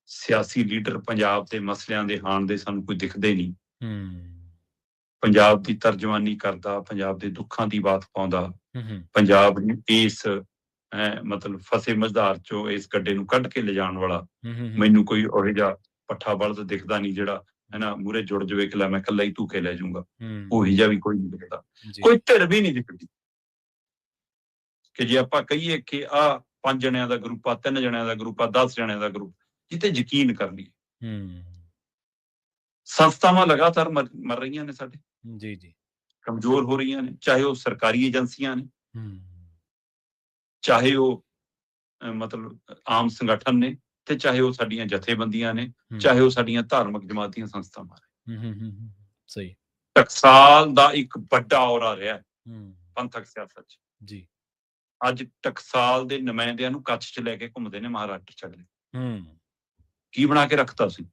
S2: ਸਿਆਸੀ ਲੀਡਰ ਪੰਜਾਬ ਦੇ ਮਸਲਿਆਂ ਦੇ ਹਾਣ ਦੇ ਸਾਨੂੰ ਕੋਈ ਦਿਖਦੇ ਨਹੀਂ, ਪੰਜਾਬ ਦੀ ਤਰਜਮਾਨੀ ਕਰਦਾ, ਪੰਜਾਬ ਦੇ ਦੁੱਖਾਂ ਦੀ ਬਾਤ ਪਾਉਂਦਾ, ਪੰਜਾਬ ਨੂੰ ਇਸ ਮਤਲਬ ਫਸੇ ਮਝਦਾਰ ਚੋਂ ਇਸ ਗੱਡੇ ਨੂੰ ਕੱਢ ਕੇ ਲਿਜਾਣ ਵਾਲਾ ਮੈਨੂੰ ਕੋਈ ਉਹੋ ਜਿਹਾ ਪੱਠਾ ਬਲਦ ਦਿਖਦਾ ਨਹੀਂ ਜਿਹੜਾ, ਹੈ ਨਾ, ਮੂਹਰੇ ਜੁੜ ਜਾਵੇ ਕਿ ਲੈ ਮੈਂ ਇਕੱਲਾ ਹੀ ਧੂਕੇ ਲੈ ਜਾਊਂਗਾ। ਉਹੀ ਜਿਹਾ ਵੀ ਕੋਈ ਨਹੀਂ ਦਿਖਦਾ, ਕੋਈ ਧਿਰ ਵੀ ਨਹੀਂ ਦਿਖਦੀ ਕਿ ਜੇ ਆਪਾਂ ਕਹੀਏ ਕਿ ਆਹ 5 ਜਣਿਆਂ ਦਾ ਗਰੁੱਪ ਆ, 3 ਜਣਿਆਂ ਦਾ ਗਰੁੱਪ ਆ, 10 ਜਣਿਆਂ ਦਾ ਗਰੁੱਪ, ਜਿੱਥੇ ਯਕੀਨ ਕਰ ਲਈਏ। ਸੰਸਥਾਵਾਂ ਲਗਾਤਾਰ ਮਰ ਰਹੀਆਂ ਨੇ ਸਾਡੇ, ਜੀ ਜੀ, ਕਮਜ਼ੋਰ ਹੋ ਰਹੀਆਂ ਨੇ, ਚਾਹੇ ਉਹ ਸਰਕਾਰੀ ਏਜੰਸੀਆਂ ਨੇ, ਚਾਹੇ ਉਹ ਮਤਲਬ ਆਮ ਸੰਗਠਨ ਨੇ, ਤੇ ਚਾਹੇ ਉਹ ਸਾਡੀਆਂ ਜਥੇਬੰਦੀਆਂ ਨੇ, ਚਾਹੇ ਉਹ ਸਾਡੀਆਂ ਧਾਰਮਿਕ ਜਮਾਤੀਆਂ ਸੰਸਥਾਵਾਂ ਨੇ।
S1: ਸਹੀ,
S2: ਟਕਸਾਲ ਦਾ ਇੱਕ ਵੱਡਾ ਔਰਾ ਰਿਹਾ ਪੰਥਕ ਸਿਆਸਤ ਚ ਜੀ। ਅੱਜ ਟਕਸਾਲ ਦੇ ਨੁਮਾਇੰਦਿਆਂ ਨੂੰ ਕੱਛ ਚ ਲੈ ਕੇ ਘੁੰਮਦੇ ਨੇ ਮਹਾਰਾਸ਼ਟਰ ਚ ਅਗਲੇ। ਕੀ ਬਣਾ ਕੇ ਰੱਖਤਾ ਸੀ?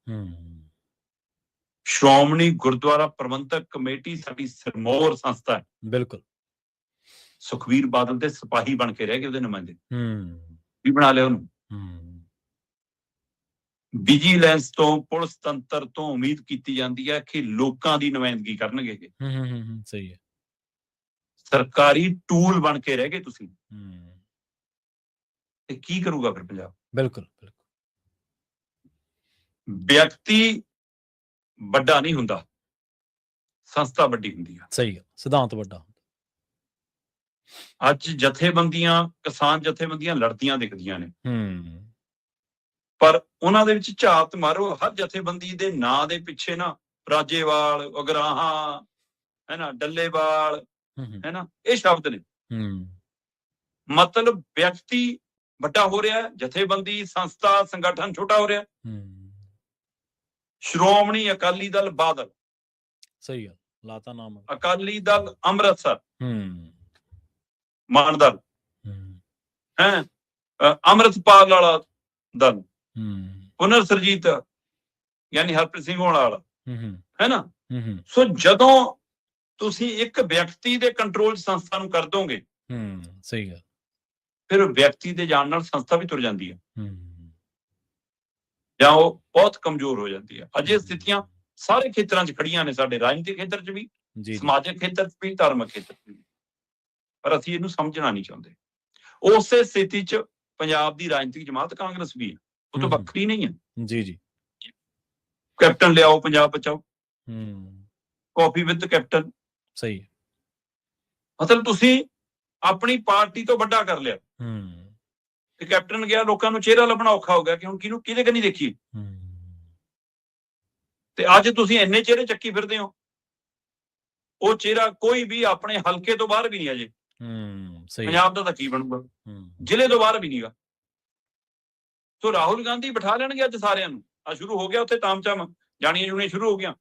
S2: ਸ਼੍ਰੋਮਣੀ ਗੁਰਦੁਆਰਾ ਪ੍ਰਬੰਧਕ ਕਮੇਟੀ ਸਾਡੀ ਸਿਰਮੌਰ ਸੰਸਥਾ ਹੈ, ਬਿਲਕੁਲ। ਸੁਖਬੀਰ ਬਾਦਲ ਦੇ ਸਿਪਾਹੀ ਬਣ ਕੇ ਰਹਿ ਗਏ ਉਹਦੇ ਨੁਮਾਇੰਦੇ। ਕੀ ਬਣਾ ਲਿਆ ਉਹਨੂੰ? ਵਿਜੀਲੈਂਸ ਤੋਂ, ਪੁਲਿਸ ਤੰਤਰ ਤੋਂ ਉਮੀਦ ਕੀਤੀ ਜਾਂਦੀ ਹੈ ਕਿ ਲੋਕਾਂ ਦੀ ਨੁਮਾਇੰਦਗੀ ਕਰਨਗੇ। ਸਹੀ ਹੈ, ਸਰਕਾਰੀ ਟੂਲ ਬਣ ਕੇ ਰਹਿ ਗਏ ਤੁਸੀਂ। ਤੇ ਕੀ ਕਰੂਗਾ ਫਿਰ ਪੰਜਾਬ? ਬਿਲਕੁਲ ਬਿਲਕੁਲ। ਵਿਅਕਤੀ ਵੱਡਾ ਨਹੀਂ ਹੁੰਦਾ, ਸੰਸਥਾ ਵੱਡੀ ਹੁੰਦੀ ਆ। ਸਹੀ ਹੈ, ਸਿਧਾਂਤ ਵੱਡਾ ਹੁੰਦਾ। ਅੱਜ ਜਥੇਬੰਦੀਆਂ, ਕਿਸਾਨ ਜਥੇਬੰਦੀਆਂ ਲੜਦੀਆਂ ਦਿਖਦੀਆਂ ਨੇ, ਪਰ ਉਹਨਾਂ ਦੇ ਵਿੱਚ ਝਾਤ ਮਾਰੋ, ਹਰ ਜਥੇਬੰਦੀ ਦੇ ਨਾਂ ਦੇ ਪਿੱਛੇ ਨਾ ਰਾਜੇਵਾਲ, ਉਗਰਾਹਾਂ, ਹੈ ਨਾ, ਡੱਲੇਵਾਲ, ਹੈ ਨਾ, ਇਹ ਸ਼ਬਦ ਨੇ। ਮਤਲਬ ਵਿਅਕਤੀ ਵੱਡਾ ਹੋ ਰਿਹਾ, ਜਥੇਬੰਦੀ, ਸੰਸਥਾ, ਸੰਗਠਨ ਛੋਟਾ ਹੋ ਰਿਹਾ। ਸ਼੍ਰੋਮਣੀ ਅਕਾਲੀ ਦਲ ਬਾਦਲ, ਸਹੀ ਹੈ, ਲਾਤਾ ਨਾਮ। ਅਕਾਲੀ ਦਲ ਅੰਮ੍ਰਿਤਸਰ, ਮਾਨ ਦਲ ਹੈ, ਅੰਮ੍ਰਿਤਪਾਲ ਵਾਲਾ ਦਲ, ਪੁਨਰ ਸਰਜੀਤ ਯਾਨੀ ਹਰਪ੍ਰੀਤ ਸਿੰਘ ਹੋਣਾ ਵਾਲਾ, ਹੈ ਨਾ। ਸੋ ਜਦੋਂ ਤੁਸੀਂ ਇੱਕ ਵਿਅਕਤੀ ਦੇ ਕੰਟਰੋਲ ਸੰਸਥਾ ਨੂੰ ਕਰ ਦੋਗੇ, ਸਹੀ ਗੱਲ, ਫਿਰ ਵਿਅਕਤੀ ਦੇ ਜਾਣ ਨਾਲ ਸੰਸਥਾ ਵੀ ਤੁਰ ਜਾਂਦੀ ਹੈ। ਜਾਂ ਉਹ ਬਹੁਤ ਕਮਜ਼ੋਰ ਹੋ ਜਾਂਦੀ ਹੈ। ਅਜੇ ਸਥਿਤੀਆਂ ਸਾਰੇ ਖੇਤਰਾਂ 'ਚ ਖੜੀਆਂ ਨੇ, ਸਾਡੇ ਰਾਜਨੀਤਿਕ ਖੇਤਰ 'ਚ ਵੀ, ਸਮਾਜਿਕ ਖੇਤਰ 'ਚ ਵੀ, ਧਾਰਮਿਕ ਖੇਤਰ 'ਚ ਵੀ, ਪਰ ਅਸੀਂ ਇਹਨੂੰ ਸਮਝਣਾ ਨਹੀਂ ਚਾਹੁੰਦੇ। ਉਸੇ ਸਥਿਤੀ 'ਚ ਪੰਜਾਬ ਦੀ ਰਾਜਨੀਤਿਕ ਜਮਾਤ ਕਾਂਗਰਸ ਵੀ ਹੈ, ਉਹ ਤਾਂ ਵੱਖਰੀ ਨਹੀਂ ਹੈ।
S1: ਜੀ
S2: ਕੈਪਟਨ ਲਿਆਓ, ਪੰਜਾਬ ਬਚਾਓ, ਕਾਫੀ ਵਿਦ ਕੈਪਟਨ,
S1: ਸਹੀ।
S2: ਮਤਲਬ ਤੁਸੀਂ ਆਪਣੀ ਪਾਰਟੀ ਤੋਂ ਵੱਡਾ ਕਰ ਲਿਆ ਕਿ ਕੈਪਟਨ ਗਿਆ, ਲੋਕਾਂ ਨੂੰ ਚਿਹਰਾ ਲੱਭਣਾ ਔਖਾ ਹੋ ਗਿਆ ਕਿ ਹੁਣ ਕਿਹਦੇ ਕੰਨੀ ਦੇਖੀਏ। ਤੇ ਅੱਜ ਤੁਸੀਂ ਇੰਨੇ ਚਿਹਰੇ ਚੱਕੀ ਫਿਰਦੇ ਹੋ, ਉਹ ਚਿਹਰਾ ਕੋਈ ਵੀ ਆਪਣੇ ਹਲਕੇ ਤੋਂ ਬਾਹਰ ਵੀ ਨਹੀਂ ਅਜੇ। ਪੰਜਾਬ ਦਾ ਤਾਂ ਕੀ ਬਣੂਗਾ, ਜ਼ਿਲ੍ਹੇ ਤੋਂ ਬਾਹਰ ਵੀ ਨਹੀਂਗਾ। ਸੋ ਰਾਹੁਲ ਗਾਂਧੀ ਬਿਠਾ ਲੈਣਗੇ ਅੱਜ ਸਾਰਿਆਂ ਨੂੰ। ਆ ਸ਼ੁਰੂ ਹੋ ਗਿਆ ਉੱਥੇ ਤਾਮਝਾਮ, ਜਾਣੀਆਂ ਜੁਣੀਆਂ ਸ਼ੁਰੂ ਹੋ ਗਈਆਂ।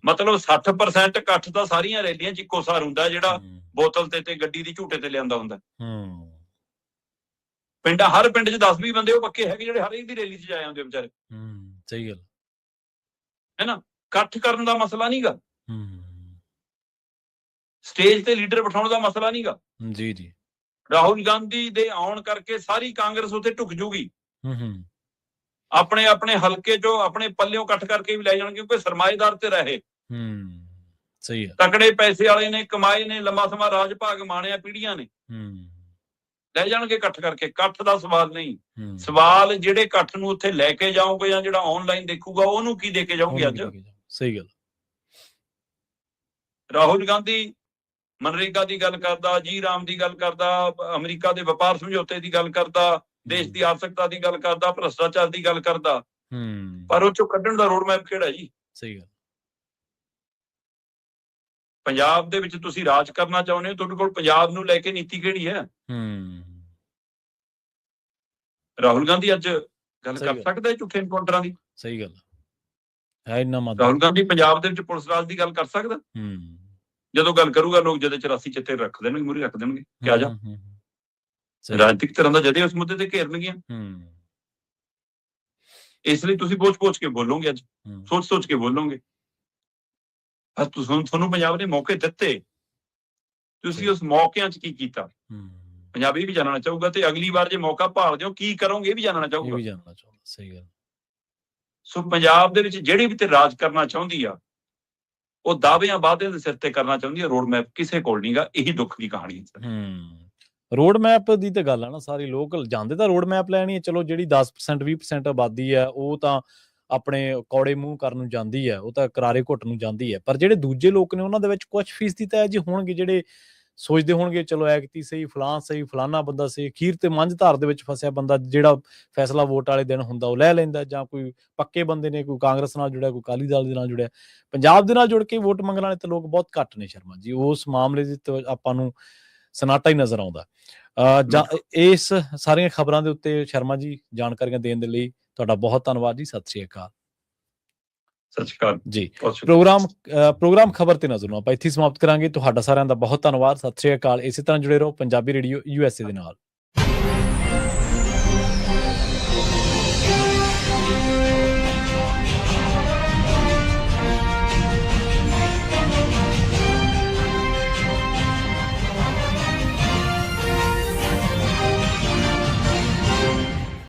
S2: ਮਤਲਬ 60% ਇਕੱਠ ਤਾਂ ਸਾਰੀਆਂ ਰੈਲੀਆਂ 'ਚ ਇੱਕੋ ਸਾਰ ਹੁੰਦਾ, ਜਿਹੜਾ ਬੋਤਲ ਤੇ ਗੱਡੀ ਦੀ ਝੂਟੇ ਤੇ ਲਿਆਂਦਾ ਹੁੰਦਾ। ਹਰ ਪਿੰਡ 'ਚ 10-20 ਬੰਦੇ ਉਹ ਪੱਕੇ ਹੈਗੇ ਜਿਹੜੇ ਹਰੇਕ ਦੀ ਰੈਲੀ 'ਚ ਜਾਏ ਆਉਂਦੇ ਵਿਚਾਰੇ।
S1: ਸਹੀ ਗੱਲ
S2: ਹੈ ਨਾ। ਇਕੱਠ ਕਰਨ ਦਾ ਮਸਲਾ ਨਹੀਂਗਾ, ਸਟੇਜ ਤੇ ਲੀਡਰ ਬਿਠਾਉਣ ਦਾ ਮਸਲਾ ਨਹੀਂਗਾ।
S1: ਜੀ
S2: ਰਾਹੁਲ ਗਾਂਧੀ ਦੇ ਆਉਣ ਕਰਕੇ ਸਾਰੀ ਕਾਂਗਰਸ ਉੱਥੇ ਢੁੱਕ ਜੂਗੀ। ਆਪਣੇ ਆਪਣੇ ਹਲਕੇ 'ਚੋਂ ਆਪਣੇ ਪੱਲਿਓਂ ਇਕੱਠ ਕਰਕੇ ਵੀ ਲੈ ਜਾਣਗੇ, ਕਿਉਂਕਿ ਸਰਮਾਏਦਾਰ ਤੇ ਰਹੇ।
S1: ਸਹੀ ਹੈ।
S2: ਤਕੜੇ ਪੈਸੇ ਵਾਲੇ ਨੇ, ਕਮਾਏ ਨੇ, ਲੰਮਾ ਸਮਾਂ ਰਾਜ ਭਾਗ ਮਾਣਿਆ, ਪੀੜ੍ਹੀਆਂ ਨੇ, ਲੈ ਜਾਣਗੇ ਇਕੱਠ ਕਰਕੇ। ਇਕੱਠ ਦਾ ਸਵਾਲ ਨਹੀਂ, ਸਵਾਲ ਜਿਹੜੇ ਇਕੱਠ ਨੂੰ ਉੱਥੇ ਲੈ ਕੇ ਜਾਓਗੇ ਜਾਂ ਜਿਹੜਾ ਆਨਲਾਈਨ ਦੇਖੂਗਾ ਉਹਨੂੰ ਕੀ ਦੇ ਕੇ ਜਾਓਗੇ। ਅੱਜ
S1: ਸਹੀ ਗੱਲ।
S2: ਰਾਹੁਲ ਗਾਂਧੀ ਮਨਰੇਗਾ ਦੀ ਗੱਲ ਕਰਦਾ, ਜੀ ਰਾਮ ਦੀ ਗੱਲ ਕਰਦਾ, ਅਮਰੀਕਾ ਦੇ ਵਪਾਰ ਸਮਝੌਤੇ ਦੀ ਗੱਲ ਕਰਦਾ, ਦੇਸ਼ ਦੀ ਆਰਥਿਕਤਾ ਦੀ ਗੱਲ ਕਰਦਾ, ਭ੍ਰਿਸ਼ਟਾਚਾਰ ਦੀ ਗੱਲ ਕਰਦਾ, ਪਰ ਉਹ ਚੋਂ ਕੱਢਣ ਦਾ ਰੋਡ ਮੈਪ ਕਿਹੜਾ ਜੀ?
S1: ਸਹੀ ਗੱਲ।
S2: ਪੰਜਾਬ ਦੇ ਵਿੱਚ ਤੁਸੀਂ ਰਾਜ ਕਰਨਾ ਚਾਹੁੰਦੇ ਹੋ, ਤੁਹਾਡੇ ਕੋਲ ਪੰਜਾਬ ਨੂੰ ਲੈ ਕੇ ਨੀਤੀ ਕਿਹੜੀ ਹੈ? ਰਾਹੁਲ ਗਾਂਧੀ ਅੱਜ ਗੱਲ ਕਰ ਸਕਦਾ ਹੈ ਝੂਠੇ ਐਨਕਾਊਂਟਰਾਂ ਦੀ?
S1: ਸਹੀ ਗੱਲ ਹੈ। ਇੰਨਾ
S2: ਰਾਹੁਲ ਗਾਂਧੀ ਪੰਜਾਬ ਦੇ ਵਿੱਚ ਪੁਲਿਸ ਰਾਜ ਦੀ ਗੱਲ ਕਰ ਸਕਦਾ? ਜਦੋਂ ਗੱਲ ਕਰੂਗਾ, ਲੋਕ ਜਦੇ 84 ਚਿੱਤੇ ਰੱਖ ਦੇਣਗੇ, ਮੂਹਰੇ ਰੱਖ ਦੇਣਗੇ ਕਿ ਆ ਜਾ। ਰਾਜਨੀਤਿਕ ਤਰ੍ਹਾਂ ਦਾ ਜਦੇ ਉਸ ਮੁੱਦੇ ਤੇ ਘੇਰਨਗੀਆਂ। ਇਸ ਲਈ ਤੁਸੀਂ ਪੋਚ ਕੇ ਬੋਲੋਗੇ, ਅੱਜ ਸੋਚ ਕੇ ਬੋਲੋਗੇ। ਤੁਹਾਨੂੰ ਪੰਜਾਬ ਨੇ ਮੌਕੇ ਦਿੱਤੇ, ਤੁਸੀਂ ਉਸ ਮੌਕਿਆਂ 'ਚ ਕੀ ਕੀਤਾ? ਪੰਜਾਬੀ ਵੀ ਜਾਣਨਾ ਚਾਹੂਗਾ, ਤੇ ਅਗਲੀ ਵਾਰ ਜੇ ਮੌਕਾ ਭਾਲਦੇ ਹੋ ਕੀ ਕਰੋਗੇ ਇਹ ਵੀ ਜਾਣਨਾ ਚਾਹੂਗਾ।
S1: ਸਹੀ ਗੱਲ।
S2: ਸੋ ਪੰਜਾਬ ਦੇ ਵਿੱਚ ਜਿਹੜੀ ਵੀ ਤੇ ਰਾਜ ਕਰਨਾ ਚਾਹੁੰਦੀ ਆ, ਉਹ ਦਾਅਵਿਆਂ ਵਾਅਦਿਆਂ ਦੇ ਸਿਰ ਤੇ ਕਰਨਾ ਚਾਹੁੰਦੀ ਆ। ਰੋਡ ਮੈਪ ਕਿਸੇ ਕੋਲ ਨਹੀਂਗਾ। ਇਹੀ ਦੁੱਖ ਦੀ ਕਹਾਣੀ ਹੈ।
S1: ਰੋਡ ਮੈਪ ਦੀ ਤੇ ਗੱਲ ਆ ਨਾ, ਸਾਰੇ ਲੋਕ ਜਾਂਦੇ ਤਾਂ ਰੋਡ ਮੈਪ ਲੈਣੀ ਹੈ। ਚਲੋ ਜਿਹੜੀ 10% 20% ਆਬਾਦੀ ਹੈ, ਉਹ ਤਾਂ ਆਪਣੇ ਕੌੜੇ ਮੂੰਹ ਕਰਨ ਨੂੰ ਜਾਂਦੀ ਹੈ, ਉਹ ਤਾਂ ਕਰਾਰੇ ਘੁੱਟ ਨੂੰ ਜਾਂਦੀ ਹੈ। ਪਰ ਜਿਹੜੇ ਦੂਜੇ ਲੋਕ ਨੇ ਉਹਨਾਂ ਦੇ ਵਿੱਚ ਕੁਝ ਫੀਸਦੀ ਤਾਂ ਜੇ ਹੋਣਗੇ ਜਿਹੜੇ ਸੋਚਦੇ ਹੋਣਗੇ ਚਲੋ ਐਕਤੀ ਸਹੀ, ਫਲਾਨਾ ਬੰਦਾ ਸਹੀ, ਅਖੀਰ ਤੇ ਮੰਝ ਧਾਰ ਦੇ ਵਿੱਚ ਫਸਿਆ ਬੰਦਾ ਜਿਹੜਾ ਫੈਸਲਾ ਵੋਟ ਵਾਲੇ ਦਿਨ ਹੁੰਦਾ ਉਹ ਲੈ ਲੈਂਦਾ, ਜਾਂ ਕੋਈ ਪੱਕੇ ਬੰਦੇ ਨੇ, ਕੋਈ ਕਾਂਗਰਸ ਨਾਲ ਜੁੜਿਆ, ਕੋਈ ਅਕਾਲੀ ਦਲ ਦੇ ਨਾਲ ਜੁੜਿਆ। ਪੰਜਾਬ ਦੇ ਨਾਲ ਜੁੜ ਕੇ ਵੋਟ ਮੰਗਣ ਵਾਲੇ ਤਾਂ ਲੋਕ ਬਹੁਤ ਘੱਟ ਨੇ ਸ਼ਰਮਾ ਜੀ। ਉਸ ਮਾਮਲੇ ਦੇ ਆਪਾਂ ਨੂੰ ਸਨਾਟਾ ਹੀ ਨਜ਼ਰ ਆਉਂਦਾ। ਜਾਂ ਇਸ ਸਾਰੀਆਂ ਖਬਰਾਂ ਦੇ ਉੱਤੇ ਸ਼ਰਮਾ ਜੀ ਜਾਣਕਾਰੀਆਂ ਦੇਣ ਦੇ ਲਈ ਤੁਹਾਡਾ ਬਹੁਤ ਧੰਨਵਾਦ ਜੀ। ਸਤਿ ਸ਼੍ਰੀ ਅਕਾਲ।
S2: ਸਤਿ ਸ਼੍ਰੀ ਅਕਾਲ
S1: ਜੀ। ਪ੍ਰੋਗਰਾਮ ਖਬਰ ਤੇ ਨਜ਼ਰ ਨੂੰ ਆਪਾਂ ਇੱਥੇ ਸਮਾਪਤ ਕਰਾਂਗੇ। ਤੁਹਾਡਾ ਸਾਰਿਆਂ ਦਾ ਬਹੁਤ ਧੰਨਵਾਦ। ਸਤਿ ਸ਼੍ਰੀ ਅਕਾਲ। ਇਸੇ ਤਰ੍ਹਾਂ ਜੁੜੇ ਰਹੋ ਪੰਜਾਬੀ ਰੇਡੀਓ USA ਦੇ ਨਾਲ।